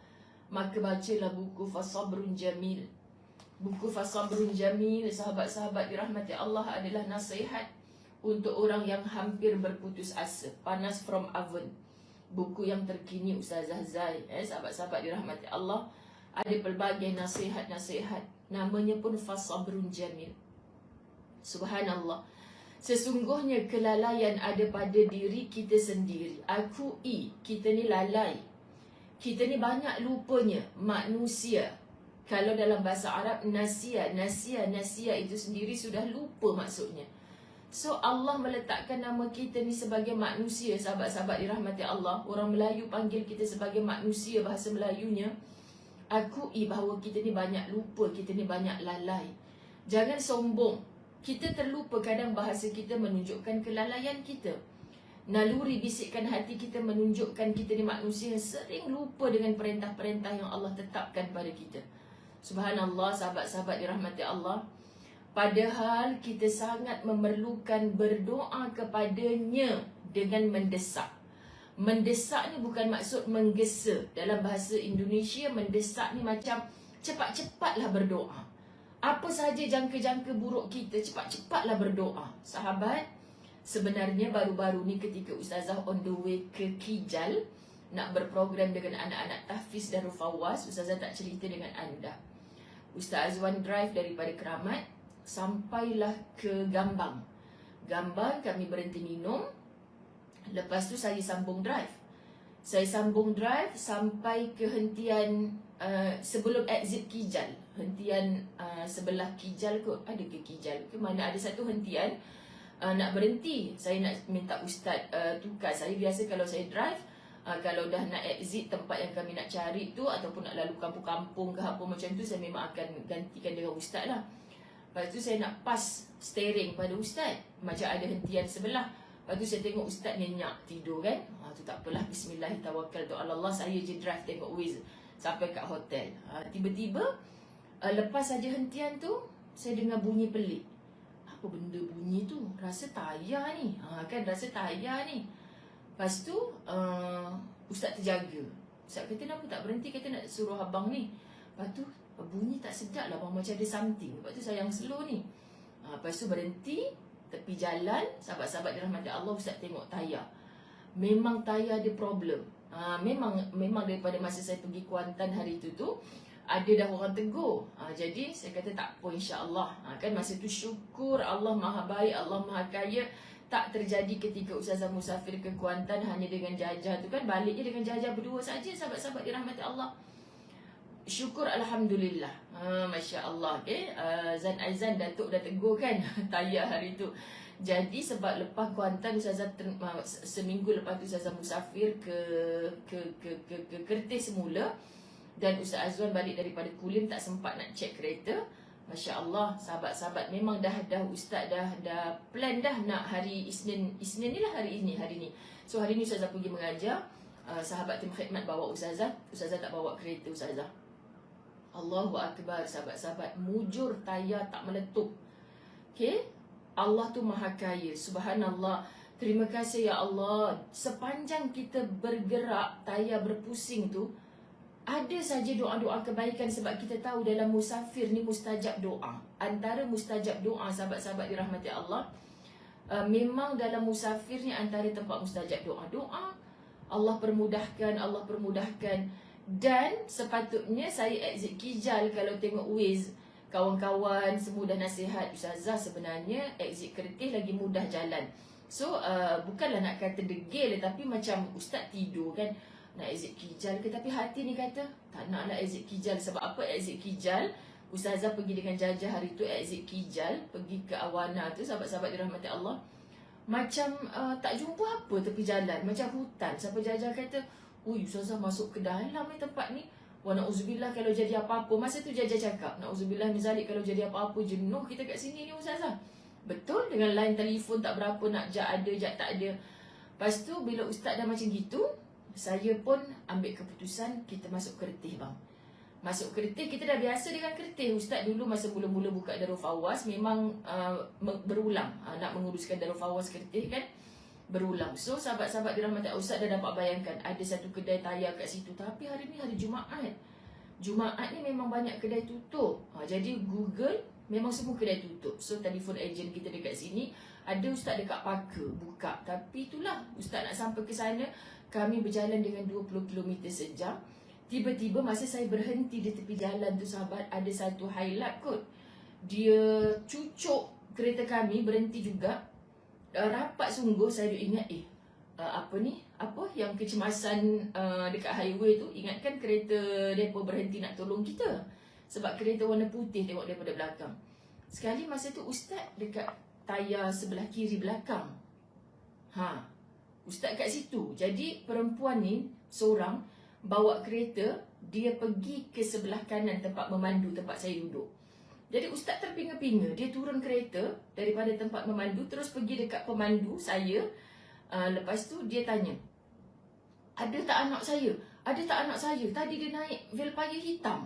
Maka bacalah buku Fasabrun Jamil. Buku Fasabrun Jamil, sahabat-sahabat dirahmati Allah, adalah nasihat untuk orang yang hampir berputus asa. Panas from oven. Buku yang terkini Ustazah Zai. Sahabat-sahabat dirahmati Allah, ada pelbagai nasihat-nasihat. Namanya pun Fasabrun Jamil. Subhanallah. Sesungguhnya kelalaian ada pada diri kita sendiri. Akui, kita ni lalai. Kita ni banyak lupanya. Manusia. Kalau dalam bahasa Arab, nasia itu sendiri sudah lupa maksudnya. So Allah meletakkan nama kita ni sebagai manusia, sahabat-sahabat dirahmati Allah. Orang Melayu panggil kita sebagai manusia, bahasa Melayunya. Akui bahawa kita ni banyak lupa, kita ni banyak lalai. Jangan sombong. Kita terlupa, kadang bahasa kita menunjukkan kelalaian kita. Naluri bisikan hati kita menunjukkan kita ni manusia yang sering lupa dengan perintah-perintah yang Allah tetapkan pada kita. Subhanallah, sahabat-sahabat dirahmati Allah. Padahal kita sangat memerlukan berdoa kepadanya dengan mendesak. Mendesak ni bukan maksud menggesa. Dalam bahasa Indonesia, mendesak ni macam cepat-cepatlah berdoa. Apa sahaja jangka-jangka buruk kita, cepat-cepatlah berdoa. Sahabat, sebenarnya baru-baru ni ketika Ustazah on the way ke Kijal, nak berprogram dengan anak-anak tahfiz Darul Fawaz, Ustazah tak cerita dengan anda. Ustaz Azwan drive daripada Keramat, sampailah ke Gambang. Gambang kami berhenti minum. Lepas tu saya sambung drive. Saya sambung drive sampai ke hentian sebelum exit Kijal. Hentian sebelah Kijal kot. Ada ke Kijal ke mana, ada satu hentian nak berhenti. Saya nak minta ustaz tukar. Saya biasa kalau saya drive, kalau dah nak exit tempat yang kami nak cari tu, ataupun nak lalu kampung-kampung ke apa macam tu, saya memang akan gantikan dengan ustaz lah. Lepas tu saya nak pass steering pada ustaz, macam ada hentian sebelah. Lepas tu saya tengok ustaz nyenyak tidur kan. Tu tak apalah, bismillahirrahmanirrahim. Saya je drive tengok Waze sampai kat hotel. Tiba-tiba lepas saja hentian tu, saya dengar bunyi pelik. Apa benda bunyi tu? Rasa tayar ni. Kan rasa tayar ni. Lepas tu ustaz terjaga. Ustaz kata, kenapa tak berhenti? Kata nak suruh abang ni. Lepas tu bunyi tak sedap lah bang, macam ada something. Lepas tu saya yang slow ni. Lepas tu berhenti tepi jalan. Sahabat-sahabat dirahmati Allah, ustaz tengok tayar. Memang tayar ada problem. Memang daripada masa saya pergi Kuantan hari tu ada dah orang tegur. Jadi saya kata tak apa, insya-Allah. Kan masa tu syukur Allah Maha Baik, Allah Maha Kaya. Tak terjadi ketika ustazah musafir ke Kuantan hanya dengan Jajah tu kan. Baliknya dengan Jajah berdua saja, sahabat-sahabat dirahmati Allah. Syukur Alhamdulillah. Masya Allah. Okay? Zan Aizan Datuk dah tegur kan tayar hari tu. Jadi sebab lepas Kuantan, ustazah seminggu lepas tu ustazah musafir ke Kerteh semula. Dan Ustaz Azwan balik daripada Kulim, tak sempat nak cek kereta. Masya Allah, sahabat-sahabat, memang dah ustaz dah plan dah nak hari Isnin ni lah, hari ni. So hari ni ustazah pergi mengajar. Sahabat tim khidmat bawa ustazah tak bawa kereta ustazah. Allahu Akbar, sahabat-sahabat, mujur tayar tak meletup. Okay, Allah tu Maha Kaya, subhanallah. Terima kasih ya Allah. Sepanjang kita bergerak, tayar berpusing tu, ada saja doa-doa kebaikan. Sebab kita tahu dalam musafir ni mustajab doa. Antara mustajab doa, sahabat-sahabat dirahmati Allah, memang dalam musafir ni antara tempat mustajab doa. Doa Allah permudahkan. Dan sepatutnya saya exit Kijal. Kalau tengok Waze, kawan-kawan semua dah nasihat, ustazah sebenarnya exit Kerteh lagi mudah jalan. So bukanlah nak kata degil, tapi macam ustaz tidur kan, nak exit Kijal ke, tapi hati ni kata tak naklah exit Kijal. Sebab apa exit Kijal? Ustazah pergi dengan Jajah hari tu exit Kijal, pergi ke Awana tu, sahabat-sahabat dirahmati Allah, macam tak jumpa apa tepi jalan, macam hutan. Sampai Jajah kata, ui ustazah masuk ke dalam ni tempat ni, wa na'udzubillah kalau jadi apa-apa. Masa tu Jajah cakap, na'udzubillah min zalik, kalau jadi apa-apa, jenuh kita kat sini ni ustazah. Betul, dengan line telefon tak berapa, nak jat ada, jat tak ada. Lepas tu bila ustaz dah macam gitu, saya pun ambil keputusan kita masuk Kerteh bang. Masuk Kerteh, kita dah biasa dengan Kerteh. Ustaz dulu masa mula-mula buka Darul Fawaz memang berulang nak menguruskan Darul Fawaz Kerteh kan, berulang. So sahabat-sahabat dirahmati Ustaz dah dapat bayangkan, ada satu kedai tayar kat situ. Tapi hari ni hari Jumaat ni memang banyak kedai tutup. Jadi Google memang semua kedai tutup. So telefon ejen kita dekat sini, ada ustaz dekat Paka buka. Tapi itulah, ustaz nak sampai ke sana, kami berjalan dengan 20 km sejam. Tiba-tiba masa saya berhenti di tepi jalan tu sahabat, ada satu highlight kot. Dia cucuk kereta kami, berhenti juga. Rapat sungguh, saya ingat apa yang kecemasan dekat highway tu. Ingatkan kereta depa berhenti nak tolong kita. Sebab kereta warna putih tengok daripada belakang. Sekali masa tu ustaz dekat tayar sebelah kiri belakang. Ustaz kat situ. Jadi perempuan ni seorang bawa kereta, dia pergi ke sebelah kanan tempat memandu, tempat saya duduk. Jadi ustaz terpinga-pinga, dia turun kereta daripada tempat memandu, terus pergi dekat pemandu saya. Lepas tu dia tanya, ada tak anak saya? Ada tak anak saya? Tadi dia naik Velpaya hitam.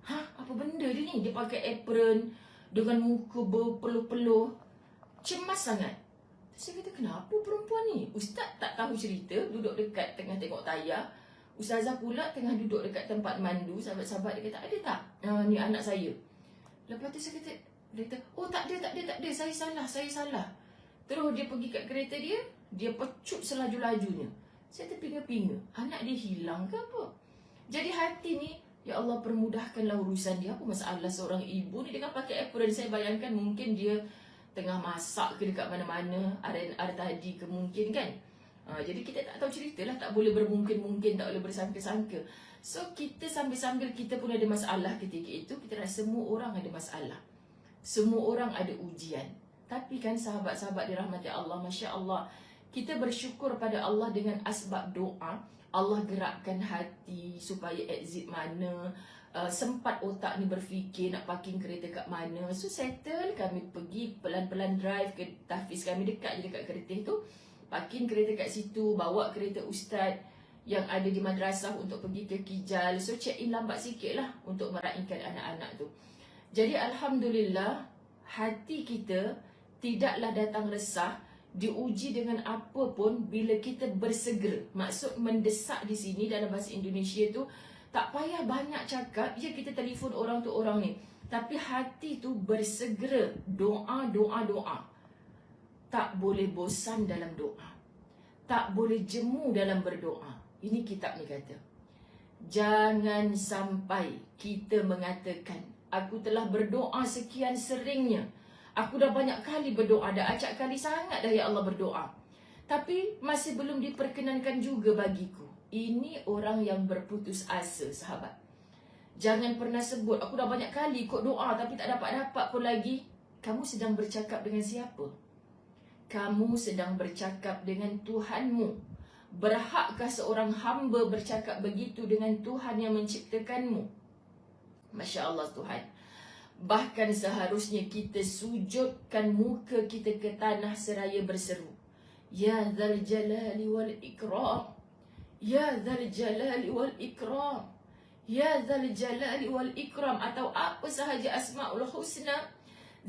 Apa benda dia ni? Dia pakai apron dengan muka berpeluh-peluh, cemas sangat. Saya kata, kenapa perempuan ni? Ustaz tak tahu cerita, duduk dekat tengah tengok tayar. Ustazah pula tengah duduk dekat tempat mandu. Sahabat-sahabat dia kata, ada tak? Ni anak saya. Lepas tu saya kata, dia kata, oh tak ada, saya salah. Terus dia pergi kat kereta dia pecut selaju-lajunya. Saya terpinga-pinga, anak dia hilang ke apa? Jadi hati ni, ya Allah permudahkanlah urusan dia. Apa masalah seorang ibu ni dengan pakai apron? Saya bayangkan mungkin dia tengah masak ke dekat mana-mana, ada tadi ke mungkin kan. Jadi kita tak tahu cerita lah, tak boleh bermungkin-mungkin, tak boleh bersangka-sangka. So kita sambil-sambil kita pun ada masalah ketika itu, kita rasa semua orang ada masalah, semua orang ada ujian. Tapi kan sahabat-sahabat dirahmati Allah, Masya Allah, kita bersyukur pada Allah dengan asbab doa. Allah gerakkan hati supaya exit mana, sempat otak ni berfikir nak parking kereta kat mana. So settle, kami pergi pelan-pelan drive ke tahfiz kami, dekat je dekat kereta tu, parking kereta kat situ, bawa kereta ustaz yang ada di madrasah untuk pergi ke Kijal. So check in lambat sikit lah untuk meraihkan anak-anak tu. Jadi Alhamdulillah, hati kita tidaklah datang resah, diuji dengan apa pun bila kita bersegera. Maksud mendesak di sini dalam bahasa Indonesia tu, tak payah banyak cakap, ya kita telefon orang tu orang ni, tapi hati tu bersegera, doa, doa, doa. Tak boleh bosan dalam doa, tak boleh jemu dalam berdoa. Ini kitab ni kata, jangan sampai kita mengatakan, aku telah berdoa sekian seringnya, aku dah banyak kali berdoa, dah acak kali sangat dah ya Allah berdoa, tapi masih belum diperkenankan juga bagiku. Ini orang yang berputus asa, sahabat. Jangan pernah sebut, aku dah banyak kali ikut doa tapi tak dapat-dapat pun lagi. Kamu sedang bercakap dengan siapa? Kamu sedang bercakap dengan Tuhanmu. Berhakkah seorang hamba bercakap begitu dengan Tuhan yang menciptakanmu? Masya Allah Tuhan. Bahkan seharusnya kita sujudkan muka kita ke tanah seraya berseru, Ya Dzal Jalali wal Ikram, Ya Dzal Jalali wal Ikram, Ya Dzal Jalali wal Ikram. Atau apa sahaja Asma'ul Husna,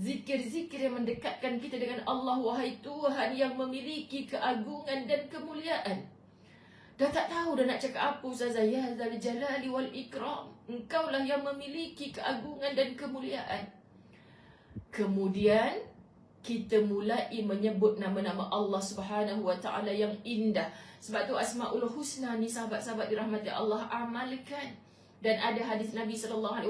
zikir-zikir yang mendekatkan kita dengan Allah. Wahai Tuhan yang memiliki keagungan dan kemuliaan. Dah tak tahu dah nak cakap apa, Ustazah. Ya Dzal Jalali wal Ikram, Engkaulah yang memiliki keagungan dan kemuliaan. Kemudian kita mulai menyebut nama-nama Allah Subhanahu wa Ta'ala yang indah. Sebab tu Asma'ul Husna ni, sahabat-sahabat dirahmati Allah, amalkan. Dan ada hadis Nabi SAW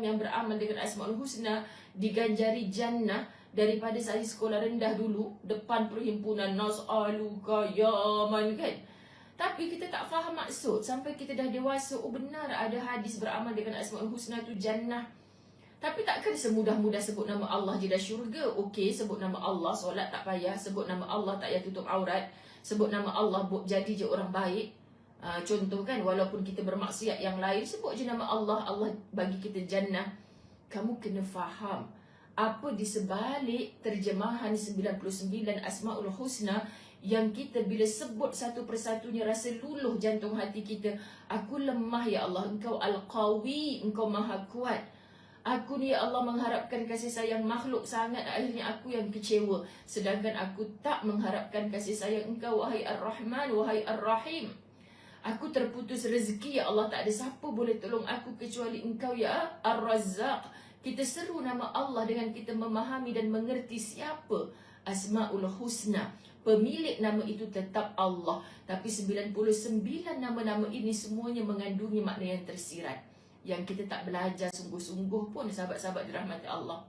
yang beramal dengan Asma'ul Husna diganjari jannah daripada saya sekolah rendah dulu, depan perhimpunan Nas'aluka ya man, kan. Tapi kita tak faham maksud sampai kita dah dewasa. Oh benar ada hadis beramal dengan Asma'ul Husna tu jannah. Tapi takkan semudah-mudah sebut nama Allah je dah syurga. Okey, sebut nama Allah, solat tak payah. Sebut nama Allah tak payah tutup aurat. Sebut nama Allah, jadi je orang baik. Contoh kan, walaupun kita bermaksiat yang lain, sebut je nama Allah, Allah bagi kita jannah. Kamu kena faham apa di sebalik terjemahan 99 Asma'ul Husna yang kita bila sebut satu persatunya rasa luluh jantung hati kita. Aku lemah ya Allah, Engkau Al-Qawi, Engkau Maha Kuat. Aku ni ya Allah mengharapkan kasih sayang makhluk sangat, akhirnya aku yang kecewa. Sedangkan aku tak mengharapkan kasih sayang Engkau, wahai Ar-Rahman, wahai Ar-Rahim. Aku terputus rezeki ya Allah, tak ada siapa boleh tolong aku kecuali Engkau ya Ar-Razzaq. Kita seru nama Allah dengan kita memahami dan mengerti siapa Asma'ul Husna. Pemilik nama itu tetap Allah, tapi 99 nama-nama ini semuanya mengandungi makna yang tersirat, yang kita tak belajar sungguh-sungguh pun, sahabat-sahabat dirahmati Allah.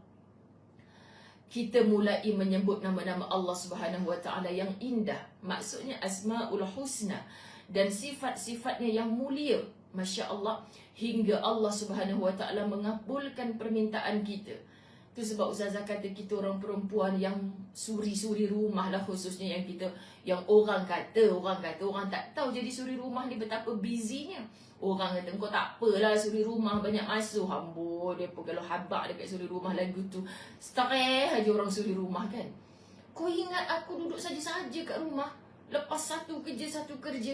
Kita mulai menyebut nama-nama Allah Subhanahu wa Ta'ala yang indah, maksudnya Asma'ul Husna, dan sifat-sifatnya yang mulia. Masya Allah, hingga Allah Subhanahu wa Ta'ala mengabulkan permintaan kita. Itu sebab Ustazah kata kita orang perempuan yang suri-suri rumah lah, khususnya yang kita, yang orang kata, orang tak tahu jadi suri rumah ni betapa busynya. Orang kata kau tak apalah suri rumah, banyak masuk. Hambur dia pun kalau habak dekat suri rumah lagu tu, stress aja orang suri rumah kan. Kau ingat aku duduk saja-saja kat rumah, lepas satu kerja.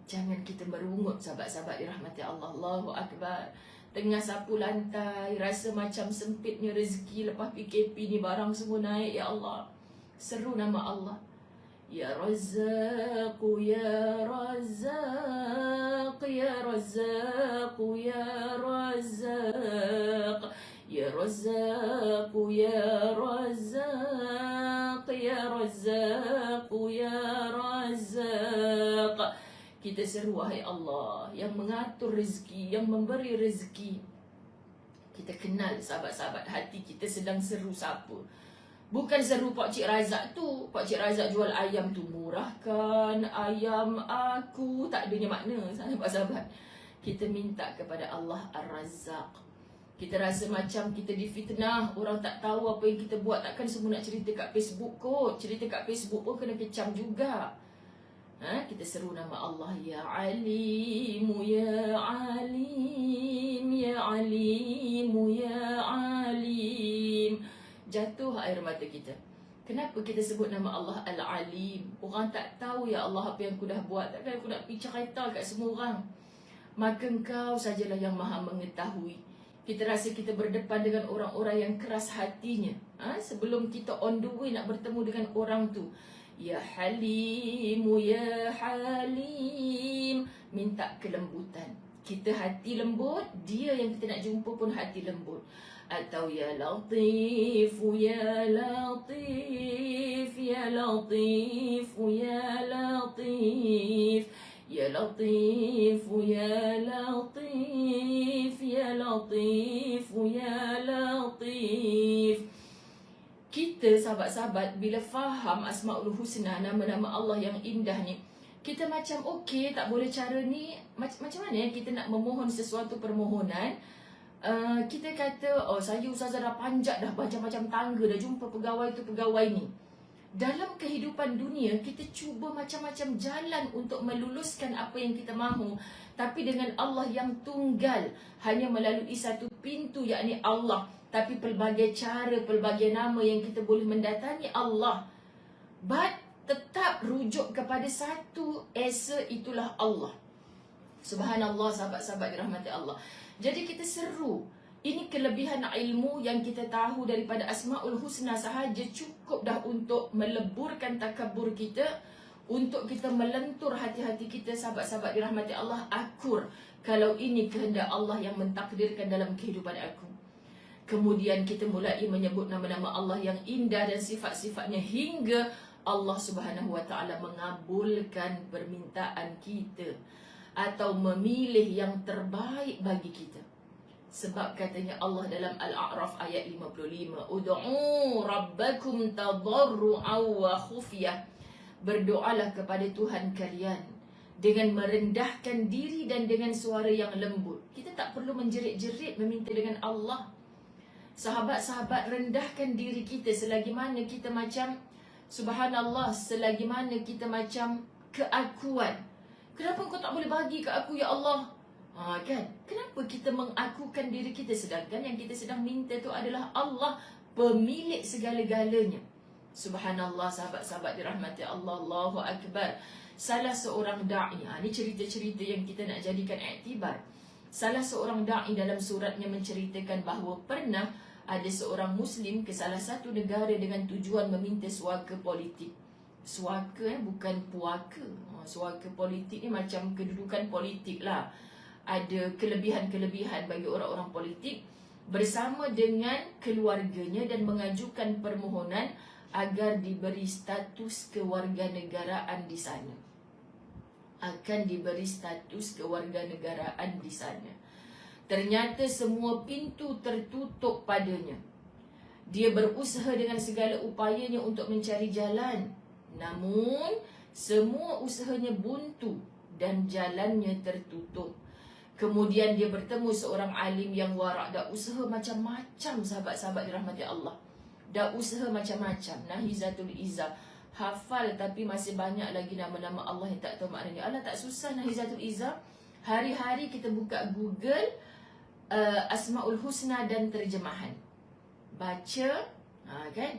Jangan kita merungut, sahabat-sahabat dirahmati Allah. Allahu Akbar. Tengah sapu lantai, rasa macam sempitnya rezeki lepas PKP ni, barang semua naik ya Allah. Seru nama Allah. Ya Razzaq, Ya Razzaq, Ya Razzaq, Ya Razzaq, Ya Razzaq, Ya Razzaq, Ya Razzaq, Ya Razzaq. Kita seru wahai Allah yang mengatur rezeki, yang memberi rezeki. Kita kenal sahabat-sahabat hati kita sedang seru siapa. Bukan seru Pak Cik Razak tu. Pak Cik Razak jual ayam tu, murahkan ayam aku. Tak adanya makna, sahabat-sahabat. Kita minta kepada Allah Ar-Razzaq. Kita rasa macam kita difitnah, orang tak tahu apa yang kita buat. Takkan semua nak cerita kat Facebook kot. Cerita kat Facebook pun kena kecam juga. Kita seru nama Allah. Ya Alimu, Ya Alim, Ya Alimu, Ya Alim. Jatuh air mata kita. Kenapa kita sebut nama Allah Al-Alim? Orang tak tahu, ya Allah, apa yang aku dah buat. Takkan aku nak pergi cerita kat semua orang. Maka Engkau sajalah yang maha mengetahui. Kita rasa kita berdepan dengan orang-orang yang keras hatinya. Sebelum kita on the way nak bertemu dengan orang tu. Ya Halimu, Ya Halim. Minta kelembutan. Kita hati lembut, dia yang kita nak jumpa pun hati lembut. Atau Ya Latif, Ya Latif, Ya Latif, Ya Latif, Ya Latif, Ya Latif, Ya Latif, Ya Latif. Kita sahabat-sahabat bila faham Asmaul Husna, nama-nama Allah yang indah ni, kita macam okey, tak boleh cara ni. Macam mana kita nak memohon sesuatu permohonan? Kita kata, oh saya Ustazah dah panjat dah macam-macam tangga, dah jumpa pegawai tu pegawai ni. Dalam kehidupan dunia, kita cuba macam-macam jalan untuk meluluskan apa yang kita mahu. Tapi dengan Allah yang tunggal, hanya melalui satu pintu, yakni Allah. Tapi pelbagai cara, pelbagai nama yang kita boleh mendatangi Allah. But tetap rujuk kepada satu esa, itulah Allah. Subhanallah, sahabat-sahabat dirahmati Allah. Jadi kita seru. Ini kelebihan ilmu yang kita tahu daripada Asmaul Husna sahaja cukup dah untuk meleburkan takabur kita, untuk kita melentur hati-hati kita, sahabat-sahabat dirahmati Allah, akur kalau ini kehendak Allah yang mentakdirkan dalam kehidupan aku. Kemudian kita mulai menyebut nama-nama Allah yang indah dan sifat-sifatnya hingga Allah Subhanahu Wa Taala mengabulkan permintaan kita atau memilih yang terbaik bagi kita. Sebab katanya Allah dalam Al-A'raf ayat 55, Ud'u rabbakum tadarru'an wa khufyah. Berdoalah kepada Tuhan kalian dengan merendahkan diri dan dengan suara yang lembut. Kita tak perlu menjerit-jerit meminta dengan Allah. Sahabat-sahabat, rendahkan diri kita selagi mana kita macam, subhanallah, selagi mana kita macam keakuan. Kenapa kau tak boleh bagi ke aku, ya Allah? Kan? Kenapa kita mengakukan diri kita sedangkan yang kita sedang minta itu adalah Allah, pemilik segala-galanya. Subhanallah, sahabat-sahabat dirahmati Allah, Allahu Akbar. Salah seorang da'i, ini cerita-cerita yang kita nak jadikan iktibar. Salah seorang da'i dalam suratnya menceritakan bahawa pernah ada seorang Muslim ke salah satu negara dengan tujuan meminta suaka politik. Suaka bukan puaka. Suaka politik ni macam kedudukan politik lah. Ada kelebihan-kelebihan bagi orang-orang politik, bersama dengan keluarganya dan mengajukan permohonan agar diberi status kewarganegaraan di sana. Akan diberi status kewarganegaraan di sana. Ternyata semua pintu tertutup padanya. Dia berusaha dengan segala upayanya untuk mencari jalan. Namun, semua usahanya buntu dan jalannya tertutup. Kemudian dia bertemu seorang alim yang warak. Dah usaha macam-macam, sahabat-sahabat dirahmati Allah. Dah usaha macam-macam. Nahizatul Izzah. Hafal tapi masih banyak lagi nama-nama Allah yang tak tahu maknanya. Allah tak susah Nahizatul Izzah. Hari-hari kita buka Google Asmaul Husna dan terjemahan. Baca, kan?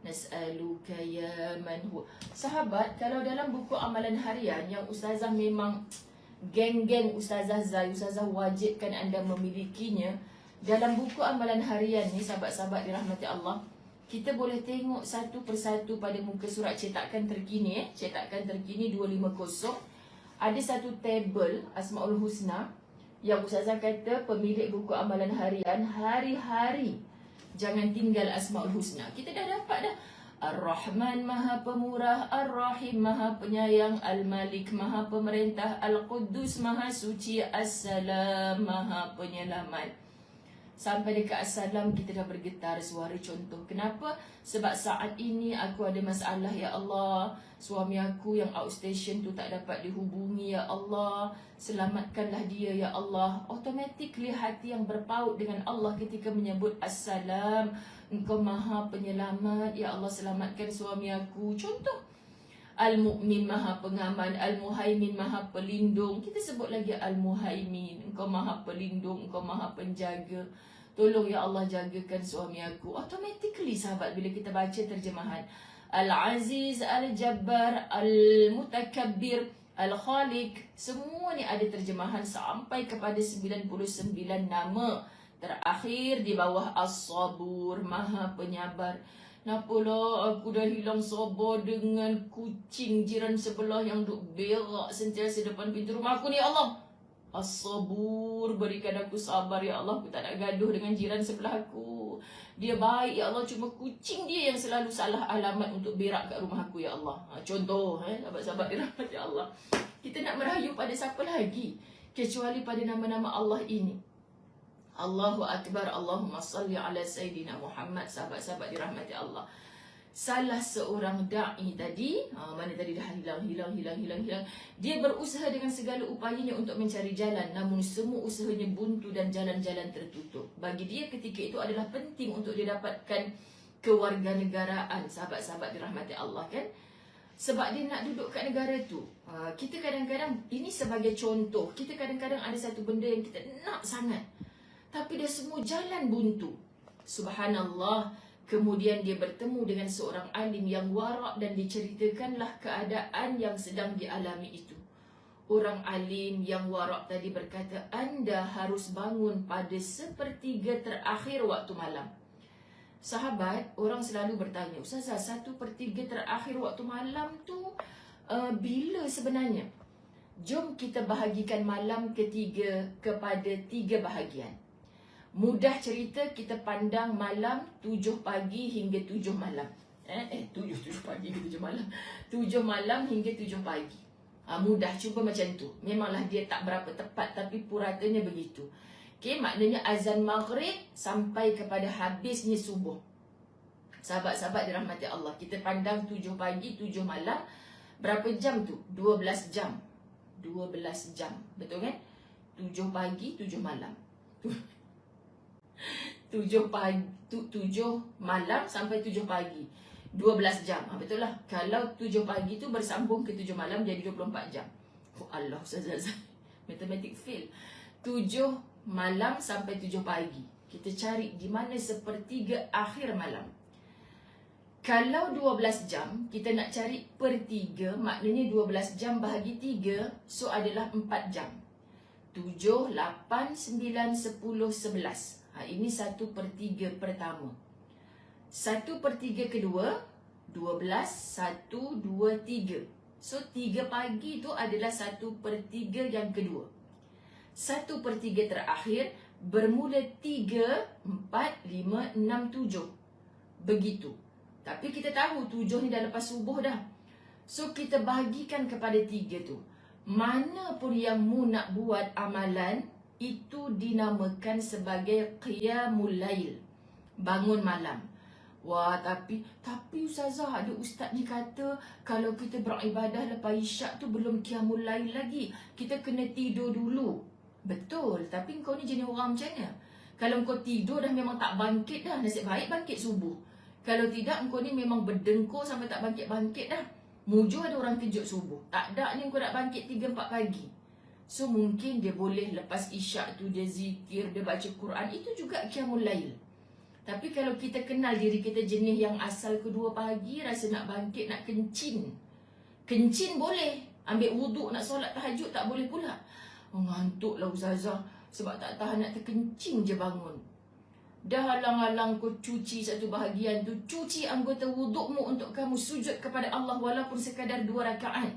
Nas'aluka ya man hu. Sahabat, kalau dalam buku amalan harian yang ustazah memang geng-geng Ustazah Zai, Ustazah wajibkan anda memilikinya. Dalam buku amalan harian ni, sahabat-sahabat dirahmati Allah, kita boleh tengok satu persatu pada muka surat cetakan terkini, cetakan terkini 250. Ada satu tabel Asmaul Husna yang Ustazah kata pemilik buku amalan harian hari-hari jangan tinggal Asmaul Husna. Kita dah dapat dah. Ar-Rahman Maha Pemurah, Ar-Rahim Maha Penyayang, Al-Malik Maha Pemerintah, Al-Quddus Maha Suci, As-Salam Maha Penyelamat. Sampai dekat assalam kita dah bergetar suara contoh. Kenapa? Sebab saat ini aku ada masalah ya Allah. Suami aku yang outstation tu tak dapat dihubungi ya Allah. Selamatkanlah dia ya Allah. Automatically hati yang berpaut dengan Allah ketika menyebut assalam. Engkau maha penyelamat ya Allah, selamatkan suami aku. Contoh. Al-Mu'min maha pengaman, Al-Muhaimin maha pelindung. Kita sebut lagi Al-Muhaimin, engkau maha pelindung, engkau maha penjaga. Tolong ya Allah jagakan suami aku. Automatically sahabat bila kita baca terjemahan Al-Aziz, Al-Jabbar, Al-Mutakabbir, Al-Khaliq, semua ni ada terjemahan sampai kepada 99 nama terakhir di bawah As-Sabur, maha penyabar. Napalah aku dah hilang sabar dengan kucing jiran sebelah yang duk berak sentiasa depan pintu rumah aku ni ya Allah. As-Sabur, berikan aku sabar ya Allah. Aku tak nak gaduh dengan jiran sebelah aku. Dia baik ya Allah, cuma kucing dia yang selalu salah alamat untuk berak kat rumah aku ya Allah. Contoh, sahabat-sahabat dirahmati Allah. Kita nak merayu pada siapa lagi kecuali pada nama-nama Allah ini. Allahu Akbar, Allahumma salli ala Sayyidina Muhammad. Sahabat-sahabat dirahmati Allah. Salah seorang da'i tadi, mana tadi dah hilang. Dia berusaha dengan segala upayanya untuk mencari jalan. Namun semua usahanya buntu dan jalan-jalan tertutup. Bagi dia ketika itu adalah penting untuk dia dapatkan kewarganegaraan. Sahabat-sahabat dirahmati Allah kan. Sebab dia nak duduk kat negara tu. Kita kadang-kadang, ini sebagai contoh, kita kadang-kadang ada satu benda yang kita nak sangat, tapi dia semua jalan buntu. Subhanallah. Kemudian dia bertemu dengan seorang alim yang warak dan diceritakanlah keadaan yang sedang dialami itu. Orang alim yang warak tadi berkata, anda harus bangun pada sepertiga terakhir waktu malam. Sahabat, orang selalu bertanya, Ustazah, 1/3 terakhir waktu malam tu bila sebenarnya? Jom kita bahagikan malam ketiga kepada 3 bahagian. Mudah cerita, kita pandang malam 7 pagi hingga 7 malam. 7 pagi hingga 7 malam. 7 malam hingga 7 pagi. Mudah, cuba macam tu. Memanglah dia tak berapa tepat, tapi puratanya begitu. Okay, maknanya azan maghrib sampai kepada habisnya subuh. Sahabat-sahabat dirahmati Allah, kita pandang 7 pagi, 7 malam. Berapa jam tu? 12 jam. 12 jam. Betul kan? 7 pagi, 7 malam. 7 malam sampai 7 pagi. 12 jam. Betul lah. Kalau 7 pagi tu bersambung ke 7 malam jadi 24 jam. Oh Allah, Ustazah. Matematik fail. 7 malam sampai 7 pagi. Kita cari di mana sepertiga akhir malam. Kalau 12 jam, kita nak cari per 3, maknanya 12 jam bahagi 3, so adalah 4 jam. 7, 8, 9, 10, 11. Ini 1/3 pertama. 1/3 kedua, 12, 1, 2, 3. So 3 pagi tu adalah 1/3 yang kedua. 1/3 terakhir bermula 3, 4, 5, 6, 7. Begitu. Tapi kita tahu 7 ni dah lepas subuh dah. So kita bahagikan kepada 3 tu. Mana pun yang mu nak buat amalan, itu dinamakan sebagai qiyamul lail. Bangun malam. Wah, tapi Ustazah, ada ustaz ni kata kalau kita beribadah lepas isyak tu belum qiyamul lail lagi. Kita kena tidur dulu. Betul, tapi kau ni jenis orang macam mana? Kalau kau tidur dah memang tak bangkit dah, nasib baik bangkit subuh. Kalau tidak, kau ni memang berdengkur sampai tak bangkit-bangkit dah. Mujur ada orang kejut subuh. Tak ada ni kau nak bangkit 3-4 pagi. So mungkin dia boleh lepas isyak tu dia zikir, dia baca Quran. Itu juga qiyamul lail. Tapi kalau kita kenal diri kita jenis yang asal kedua pagi, rasa nak bangkit, nak kencing. Kencing boleh. Ambil wuduk nak solat tahajud tak boleh pula. Ngantuklah Ustazah sebab tak tahan nak terkencing je bangun. Dah halang-halang kau cuci satu bahagian tu, cuci anggota wudukmu untuk kamu sujud kepada Allah walaupun sekadar 2 rakaat.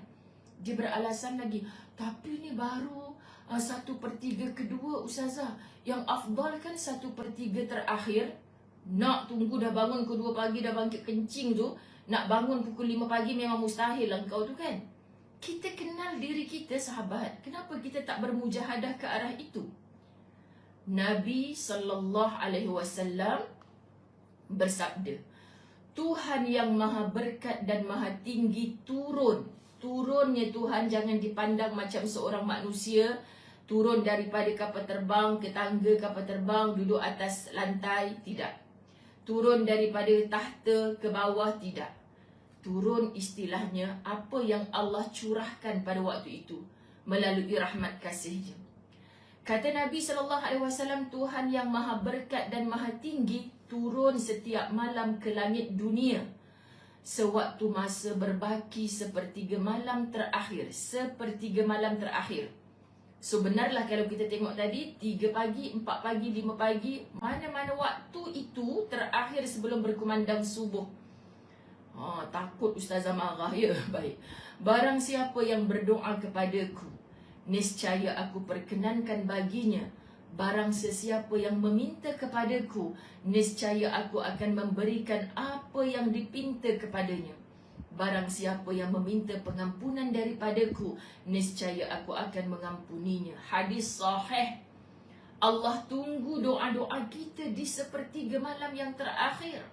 Dia beralasan lagi, tapi ni baru 1/3 kedua Ustazah. Yang afdal kan 1/3 terakhir. Nak tunggu dah bangun pukul 2 pagi dah bangkit kencing tu, nak bangun pukul 5 pagi memang mustahil lah kau tu kan. Kita kenal diri kita sahabat, kenapa kita tak bermujahadah ke arah itu? Nabi SAW bersabda, Tuhan yang maha berkat dan maha tinggi turun. Turunnya Tuhan jangan dipandang macam seorang manusia turun daripada kapal terbang ke tangga kapal terbang, duduk atas lantai, tidak. Turun daripada tahta ke bawah, tidak. Turun istilahnya apa yang Allah curahkan pada waktu itu melalui rahmat kasih-Nya. Kata Nabi SAW, Tuhan yang maha berkat dan maha tinggi turun setiap malam ke langit dunia sewaktu masa berbaki sepertiga malam terakhir. Sepertiga malam terakhir. So benarlah kalau kita tengok tadi 3 pagi, 4 pagi, 5 pagi, mana-mana waktu itu terakhir sebelum berkumandang subuh. Takut Ustazah marah. Ya, baik. Barang siapa yang berdoa kepadaku, niscaya aku perkenankan baginya. Barang sesiapa yang meminta kepadaku, niscaya aku akan memberikan apa yang dipinta kepadanya. Barang siapa yang meminta pengampunan daripadaku, niscaya aku akan mengampuninya. Hadis sahih. Allah tunggu doa-doa kita di sepertiga malam yang terakhir.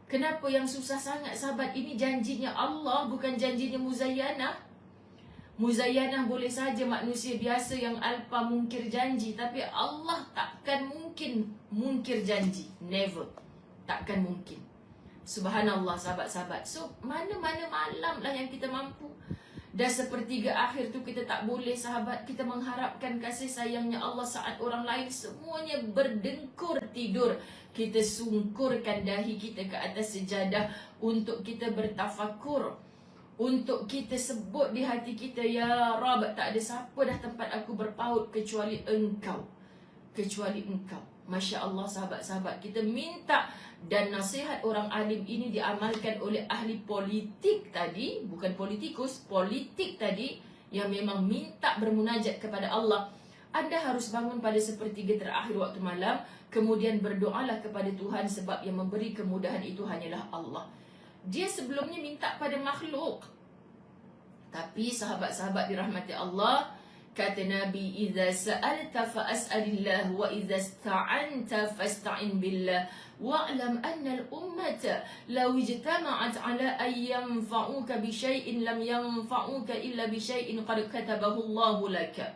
Kenapa yang susah sangat sahabat? Ini janjinya Allah, bukan janjinya Muzayyanah. Muzayyanah boleh saja manusia biasa yang alpa mungkir janji, tapi Allah takkan mungkin mungkir janji. Never. Takkan mungkin. Subhanallah sahabat-sahabat. So mana-mana malam lah yang kita mampu. Dah sepertiga akhir tu kita tak boleh sahabat. Kita mengharapkan kasih sayangnya Allah saat orang lain semuanya berdengkur tidur. Kita sungkurkan dahi kita ke atas sejadah untuk kita bertafakur. Untuk kita sebut di hati kita, Ya Rab, tak ada siapa dah tempat aku berpaut kecuali Engkau. Kecuali Engkau. Masya Allah sahabat-sahabat, kita minta. Dan nasihat orang alim ini diamalkan oleh ahli politik tadi, bukan politikus, politik tadi, yang memang minta bermunajat kepada Allah. Anda harus bangun pada sepertiga terakhir waktu malam, kemudian berdoalah kepada Tuhan, sebab yang memberi kemudahan itu hanyalah Allah. Dia sebelumnya minta pada makhluk. Tapi sahabat-sahabat dirahmati Allah, kata Nabi, "Idza sa'alta fa'as'alillah wa idza ista'anta fasta'in billah wa'lam anna al-ummata law ijtama'at 'ala an yanfa'uka bi syai'in lam yanfa'uka illa bi syai'in qad katabahu Allahu laka."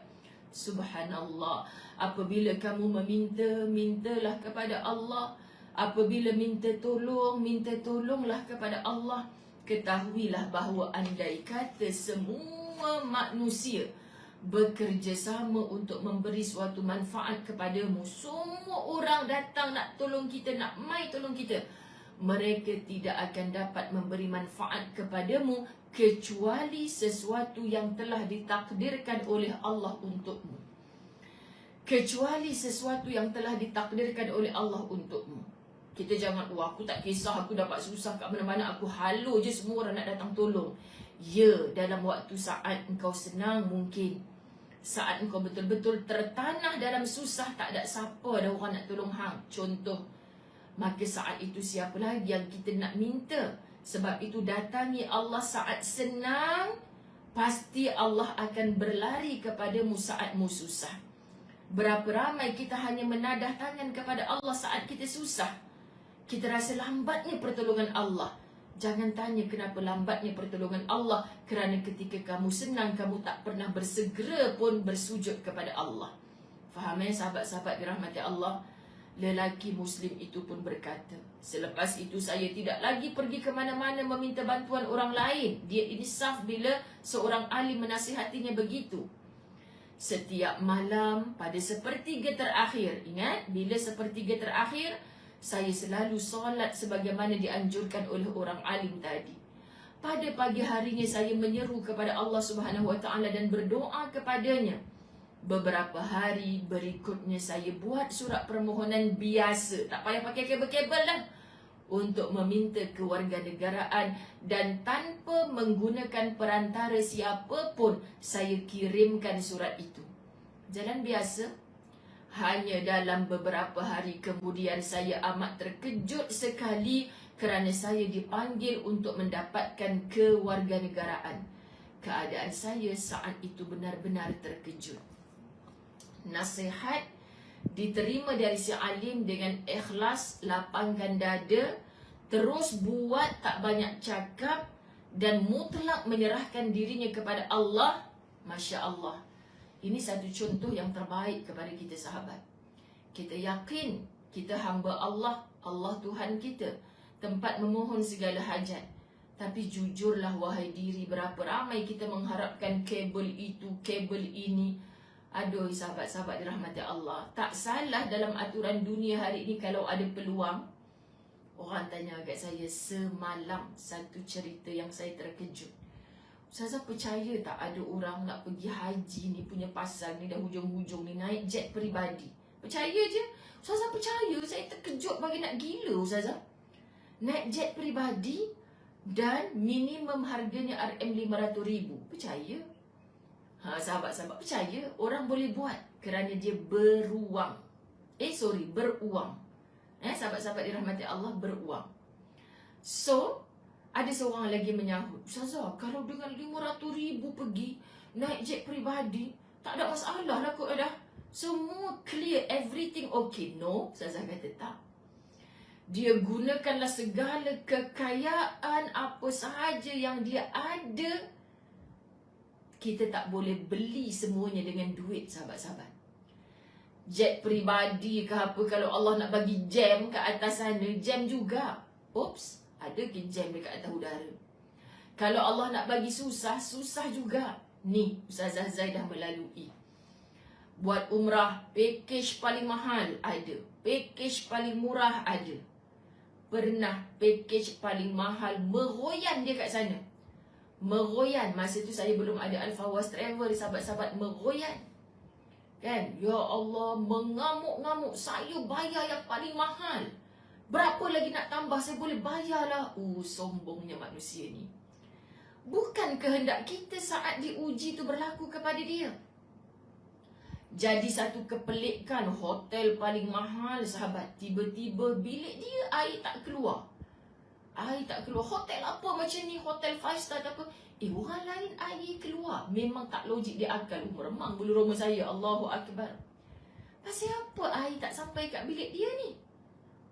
Subhanallah. Apabila kamu meminta, mintalah kepada Allah. Apabila minta tolonglah kepada Allah. Ketahuilah bahawa andai kata semua manusia bekerjasama untuk memberi suatu manfaat kepadamu, semua orang datang nak tolong kita, nak mai tolong kita, mereka tidak akan dapat memberi manfaat kepadamu kecuali sesuatu yang telah ditakdirkan oleh Allah untukmu. Kecuali sesuatu yang telah ditakdirkan oleh Allah untukmu. Kita jangan, aku tak kisah, aku dapat susah kat mana-mana, aku halu je semua orang nak datang tolong. Ya, dalam waktu saat engkau senang mungkin. Saat engkau betul-betul tertanah dalam susah, tak ada siapa dah orang nak tolong hang. Contoh, maka saat itu siapa lagi yang kita nak minta? Sebab itu datangi Allah saat senang, pasti Allah akan berlari kepadamu saatmu susah. Berapa ramai kita hanya menadah tangan kepada Allah saat kita susah. Kita rasa lambatnya pertolongan Allah. Jangan tanya kenapa lambatnya pertolongan Allah. Kerana ketika kamu senang, kamu tak pernah bersegera pun bersujud kepada Allah. Faham ya sahabat-sahabat dirahmati Allah? Lelaki Muslim itu pun berkata, selepas itu saya tidak lagi pergi ke mana-mana meminta bantuan orang lain. Dia insaf bila seorang alim menasihatinya begitu. Setiap malam pada sepertiga terakhir, ingat, bila sepertiga terakhir, saya selalu solat sebagaimana dianjurkan oleh orang alim tadi. Pada pagi harinya saya menyeru kepada Allah Subhanahu Wa Taala dan berdoa kepadanya. Beberapa hari berikutnya saya buat surat permohonan biasa, tak payah pakai kabel-kabel dah, untuk meminta kewarganegaraan dan tanpa menggunakan perantara siapa pun saya kirimkan surat itu. Jalan biasa. Hanya dalam beberapa hari kemudian saya amat terkejut sekali kerana saya dipanggil untuk mendapatkan kewarganegaraan. Keadaan saya saat itu benar-benar terkejut. Nasihat diterima dari si alim dengan ikhlas, lapangkan dada, terus buat, tak banyak cakap, dan mutlak menyerahkan dirinya kepada Allah. Masya Allah. Ini satu contoh yang terbaik kepada kita sahabat. Kita yakin kita hamba Allah, Allah Tuhan kita, tempat memohon segala hajat. Tapi jujurlah wahai diri, berapa ramai kita mengharapkan kabel itu, kabel ini. Aduh sahabat-sahabat dirahmati Allah, tak salah dalam aturan dunia hari ini kalau ada peluang. Orang tanya kat saya semalam satu cerita yang saya terkejut. Ustazah percaya tak ada orang nak pergi haji ni punya pasal ni dah hujung-hujung ni naik jet peribadi? Percaya je. Ustazah percaya, saya terkejut bagi nak gila Ustazah. Naik jet peribadi dan minimum harganya RM500,000. Percaya? Sahabat-sahabat percaya orang boleh buat kerana dia beruang. Beruang. Sahabat-sahabat dirahmati Allah, beruang. So, ada seorang lagi menyahut, Ustazah, kalau dengan RM500,000 pergi naik jet peribadi, tak ada masalah lah kot dah. Semua clear, everything okay. No, Ustazah kata tak. Dia gunakanlah segala kekayaan apa sahaja yang dia ada. Kita tak boleh beli semuanya dengan duit, sahabat-sahabat. Jet peribadi ke apa, kalau Allah nak bagi jam ke atas sana, jam juga. Oops, ada ke jam dekat atas udara? Kalau Allah nak bagi susah, susah juga. Ni, Ustazah Zaidah melalui. Buat umrah, package paling mahal ada. Package paling murah ada. Pernah package paling mahal, meroyan dia kat sana. Meroyan, masa tu saya belum ada Al-Fawaz Travel, sahabat-sahabat, meroyan. Kan? Ya Allah, mengamuk-ngamuk. Saya bayar yang paling mahal. Berapa lagi nak tambah, saya boleh bayar lah. Sombongnya manusia ni. Bukan kehendak kita saat diuji tu berlaku kepada dia. Jadi satu kepelikan, hotel paling mahal sahabat. Tiba-tiba bilik dia air tak keluar. Air tak keluar. Hotel apa macam ni? Hotel 5 star tak apa. Orang lain air keluar. Memang tak logik di akal. Meremang bulu roma saya. Allahu Akbar. Pasal apa air tak sampai kat bilik dia ni?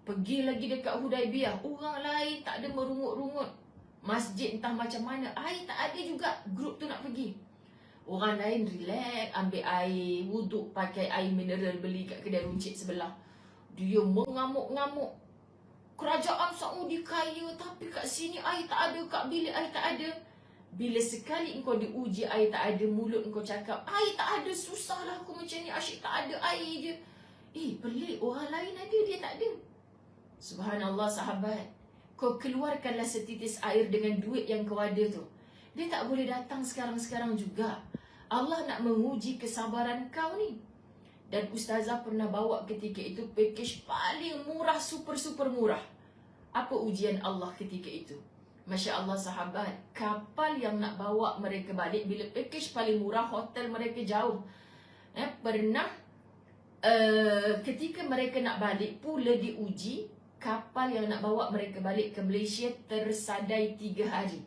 Pergi lagi dekat Hudaibiyah. Orang lain tak ada merungut-rungut. Masjid entah macam mana. Air tak ada juga. Grup tu nak pergi. Orang lain relax. Ambil air wuduk. Pakai air mineral beli kat kedai runcit sebelah. Dia mengamuk-ngamuk. Kerajaan Saudi kaya, tapi kat sini air tak ada, kat bilik air tak ada. Bila sekali engkau diuji air tak ada, mulut engkau cakap, air tak ada, susahlah aku macam ni, asyik tak ada air je. Pelik, orang lain ada, dia tak ada. Subhanallah sahabat, kau keluarkanlah setitis air dengan duit yang kau ada tu. Dia tak boleh datang sekarang-sekarang juga. Allah nak menguji kesabaran kau ni. Dan Ustazah pernah bawa ketika itu package paling murah, super-super murah. Apa ujian Allah ketika itu? Masya Allah sahabat, kapal yang nak bawa mereka balik, bila package paling murah, hotel mereka jauh. Pernah ketika mereka nak balik pula diuji, kapal yang nak bawa mereka balik ke Malaysia tersadai 3 hari.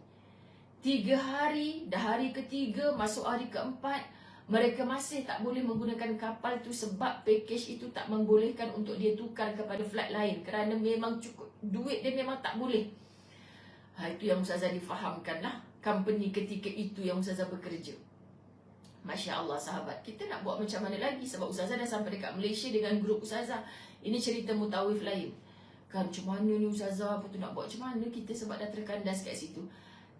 3 hari, dah hari ketiga, masuk hari keempat, mereka masih tak boleh menggunakan kapal tu sebab package itu tak membolehkan untuk dia tukar kepada flight lain. Kerana memang cukup duit dia memang tak boleh. Itu yang Ustazah difahamkan lah. Company ketika itu yang Ustazah bekerja. Masya Allah sahabat. Kita nak buat macam mana lagi? Sebab Ustazah dah sampai dekat Malaysia dengan grup Ustazah. Ini cerita mutawif lain. Kan macam mana ni Ustazah? Apa tu nak buat macam mana kita sebab dah terkandas kat situ.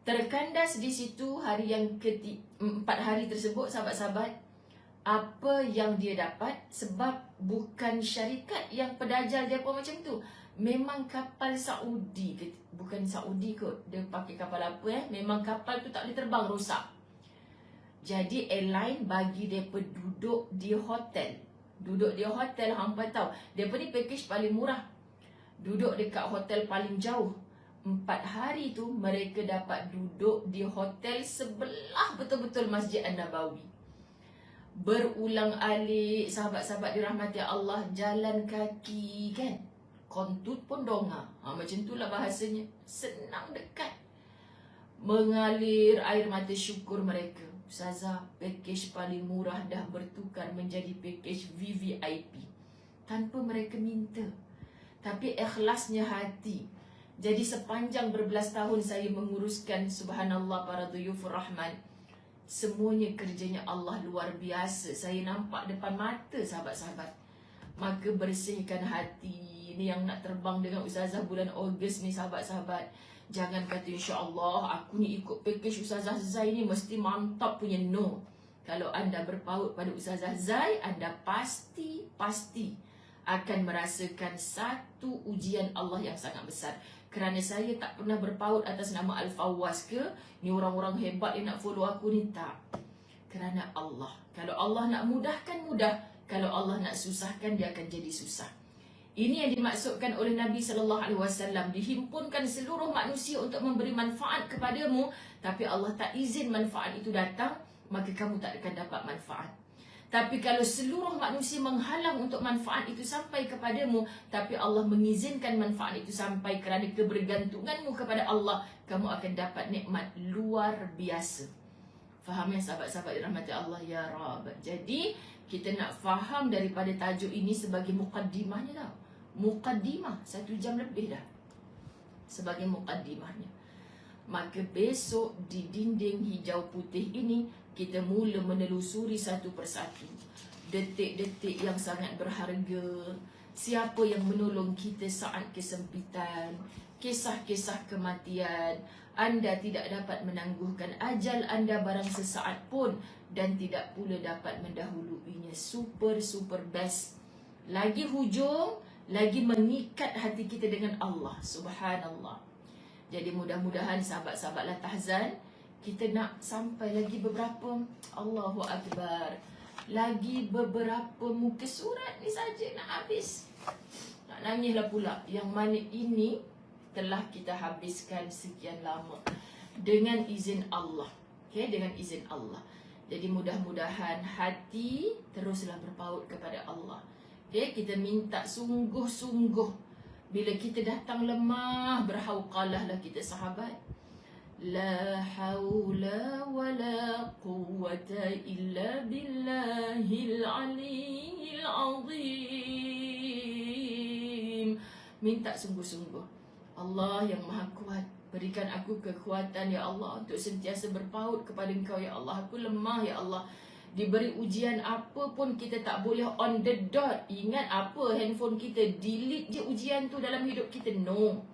Terkandas di situ hari yang 4 hari tersebut sahabat-sahabat. Apa yang dia dapat sebab bukan syarikat yang pedajal dia apa macam tu. Memang kapal Saudi, bukan Saudi kot. Dia pakai kapal apa memang kapal tu tak boleh terbang, rosak. Jadi airline bagi mereka duduk di hotel. Duduk di hotel, hampa tahu. Mereka ni package paling murah. Duduk dekat hotel paling jauh. 4 hari tu mereka dapat duduk di hotel sebelah betul-betul Masjid An-Nabawi. Berulang-alik sahabat-sahabat dirahmati Allah, jalan kaki kan. Kontut pun donga. Macam itulah bahasanya. Senang, dekat. Mengalir air mata syukur mereka. Ustazah, package paling murah dah bertukar menjadi package VVIP. tanpa mereka minta, tapi ikhlasnya hati. Jadi sepanjang berbelas tahun saya menguruskan, subhanallah para duyufur rahman, semuanya kerjanya Allah luar biasa. Saya nampak depan mata sahabat-sahabat. Maka bersihkan hati. Ini yang nak terbang dengan Ustazah bulan Ogos ni sahabat-sahabat. Jangan kata insya-Allah aku ni ikut package Ustazah Zai ni mesti mantap punya. No. Kalau anda berpaut pada Ustazah Zai, anda pasti akan merasakan satu ujian Allah yang sangat besar. Kerana saya tak pernah berpaut atas nama Al-Fawwas ke, ni orang-orang hebat yang nak follow aku ni, tak. Kerana Allah. Kalau Allah nak mudahkan, mudah. Kalau Allah nak susahkan, dia akan jadi susah. Ini yang dimaksudkan oleh Nabi SAW. Dihimpunkan seluruh manusia untuk memberi manfaat kepadamu, tapi Allah tak izin manfaat itu datang, maka kamu tak akan dapat manfaat. Tapi kalau seluruh manusia menghalang untuk manfaat itu sampai kepadamu, tapi Allah mengizinkan manfaat itu sampai kerana kebergantunganmu kepada Allah, kamu akan dapat nikmat luar biasa. Faham ya sahabat-sahabat dirahmati Allah ya Rabb. Jadi kita nak faham daripada tajuk ini sebagai muqaddimahnya tau. Muqaddimah 1 jam lebih dah sebagai muqaddimahnya. Maka besok di dinding hijau putih ini kita mula menelusuri satu persatu detik-detik yang sangat berharga. Siapa yang menolong kita saat kesempitan, kisah-kisah kematian. Anda tidak dapat menangguhkan ajal anda barang sesaat pun, dan tidak pula dapat mendahuluinya. Super best. Lagi hujung, lagi mengikat hati kita dengan Allah. Subhanallah. Jadi mudah-mudahan sahabat-sahabat La Tahzan, kita nak sampai lagi beberapa, Allahu Akbar, lagi beberapa muka surat ni saja nak habis. Nak nangislah pula. Yang mana ini telah kita habiskan sekian lama dengan izin Allah. Okay, dengan izin Allah. Jadi mudah-mudahan hati teruslah berpaut kepada Allah. Okay, kita minta sungguh-sungguh. Bila kita datang lemah, berhauqalah lah kita sahabat. La hawla wa la quwwata illa billahil aliyyil azim. Minta sungguh-sungguh. Allah yang maha kuat, berikan aku kekuatan ya Allah untuk sentiasa berpaut kepada Engkau ya Allah. Aku lemah ya Allah. Diberi ujian apa pun kita tak boleh on the dot. Ingat apa handphone kita, delete je ujian tu dalam hidup kita. No.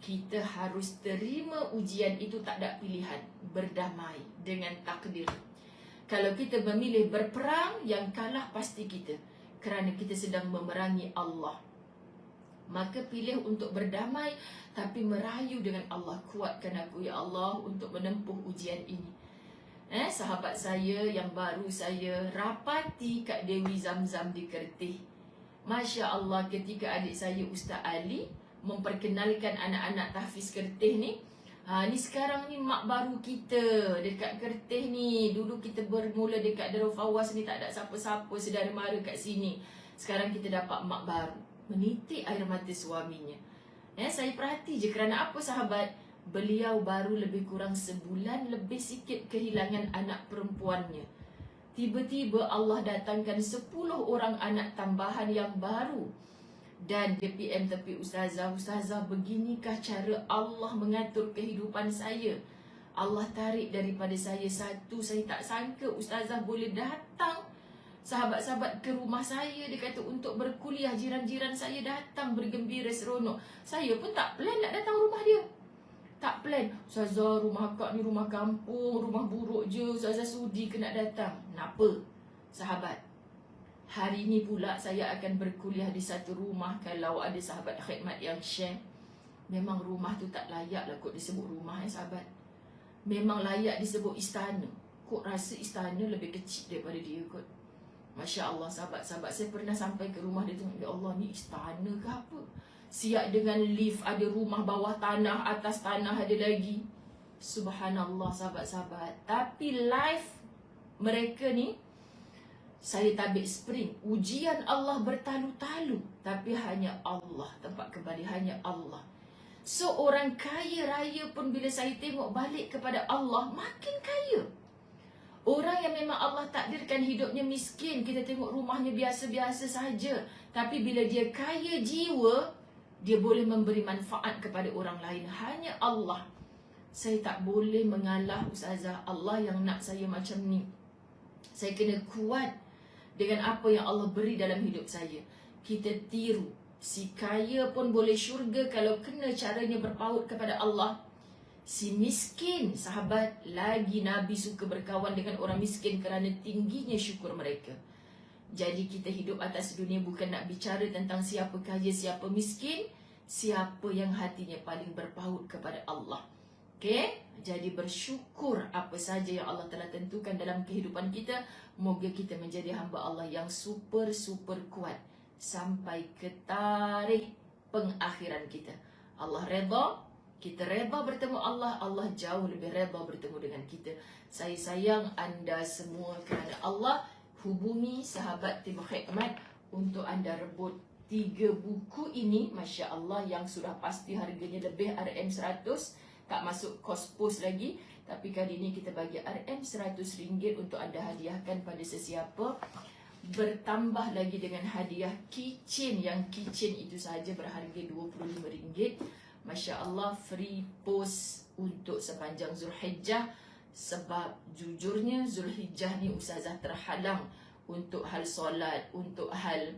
Kita harus terima ujian itu, tak ada pilihan. Berdamai dengan takdir. Kalau kita memilih berperang, yang kalah pasti kita. Kerana kita sedang memerangi Allah. Maka pilih untuk berdamai, tapi merayu dengan Allah. Kuatkan aku ya Allah untuk menempuh ujian ini. Sahabat saya yang baru saya rapati, Kak Dewi Zamzam di Kertih. Masya Allah, ketika adik saya Ustaz Ali memperkenalkan anak-anak tahfiz Kertih ni, ni sekarang ni mak baru kita dekat Kertih ni. Dulu kita bermula dekat Darul Fawwas ni, tak ada siapa-siapa, saudara mara kat sini. Sekarang kita dapat mak baru. Menitik air mata suaminya. Saya perhati je, kerana apa sahabat? Beliau baru lebih kurang sebulan lebih sikit kehilangan anak perempuannya. Tiba-tiba Allah datangkan 10 orang anak tambahan yang baru. Dan dia PM tepi Ustazah, beginikah cara Allah mengatur kehidupan saya? Allah tarik daripada saya satu. Saya tak sangka Ustazah boleh datang, sahabat-sahabat, ke rumah saya. Dia kata untuk berkuliah. Jiran-jiran saya datang bergembira seronok. Saya pun tak plan nak datang rumah dia. Tak plan. Ustazah, rumah akak ni rumah kampung, rumah buruk je. Ustazah sudi ke nak datang? Kenapa? Sahabat, hari ni pula saya akan berkuliah di satu rumah. Kalau ada sahabat khidmat yang share, memang rumah tu tak layak lah kot disebut rumah sahabat. Memang layak disebut istana. Kok rasa istana lebih kecil daripada dia kot. Masya Allah sahabat-sahabat, saya pernah sampai ke rumah dia tengok, ya Allah ni istana ke apa? Siap dengan lift, ada rumah bawah tanah, atas tanah ada lagi. Subhanallah sahabat-sahabat. Tapi life mereka ni, saya tabik spring. Ujian Allah bertalu-talu, tapi hanya Allah tempat kembali, hanya Allah. So orang kaya raya pun bila saya tengok balik kepada Allah, makin kaya. Orang yang memang Allah takdirkan hidupnya miskin, kita tengok rumahnya biasa-biasa saja, tapi bila dia kaya jiwa, dia boleh memberi manfaat kepada orang lain. Hanya Allah. Saya tak boleh mengalah Ustazah, Allah yang nak saya macam ni. Saya kena kuat dengan apa yang Allah beri dalam hidup saya. Kita tiru. Si kaya pun boleh syurga kalau kena caranya berpaut kepada Allah. Si miskin, sahabat, lagi Nabi suka berkawan dengan orang miskin kerana tingginya syukur mereka. Jadi kita hidup atas dunia bukan nak bicara tentang siapa kaya, siapa miskin, siapa yang hatinya paling berpaut kepada Allah. Okay? Jadi bersyukur apa saja yang Allah telah tentukan dalam kehidupan kita. Moga kita menjadi hamba Allah yang super kuat sampai ke tarikh pengakhiran kita. Allah redha, kita redha bertemu Allah, Allah jauh lebih redha bertemu dengan kita. Saya sayang anda semua kerana Allah. Hubungi sahabat Tim Khidmat untuk anda rebut 3 buku ini, Masya Allah, yang sudah pasti harganya lebih RM100. Tak masuk kos pos lagi. Tapi kali ini kita bagi RM100 untuk anda hadiahkan pada sesiapa. Bertambah lagi dengan hadiah keychain, yang keychain itu sahaja berharga RM25. Masya Allah, free post untuk sepanjang Zulhijjah. Sebab jujurnya Zulhijjah ni Ustazah terhalang untuk hal solat, untuk hal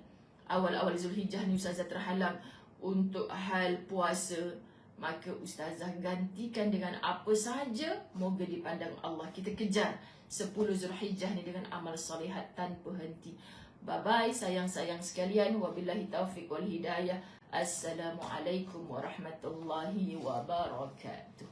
awal-awal Zulhijjah ni Ustazah terhalang untuk hal puasa. Maka Ustazah gantikan dengan apa sahaja, moga dipandang Allah. Kita kejar 10 Zulhijjah ni dengan amal salihat tanpa henti. Bye-bye sayang-sayang sekalian. Wabillahi taufiq wal hidayah. Assalamualaikum warahmatullahi wabarakatuh.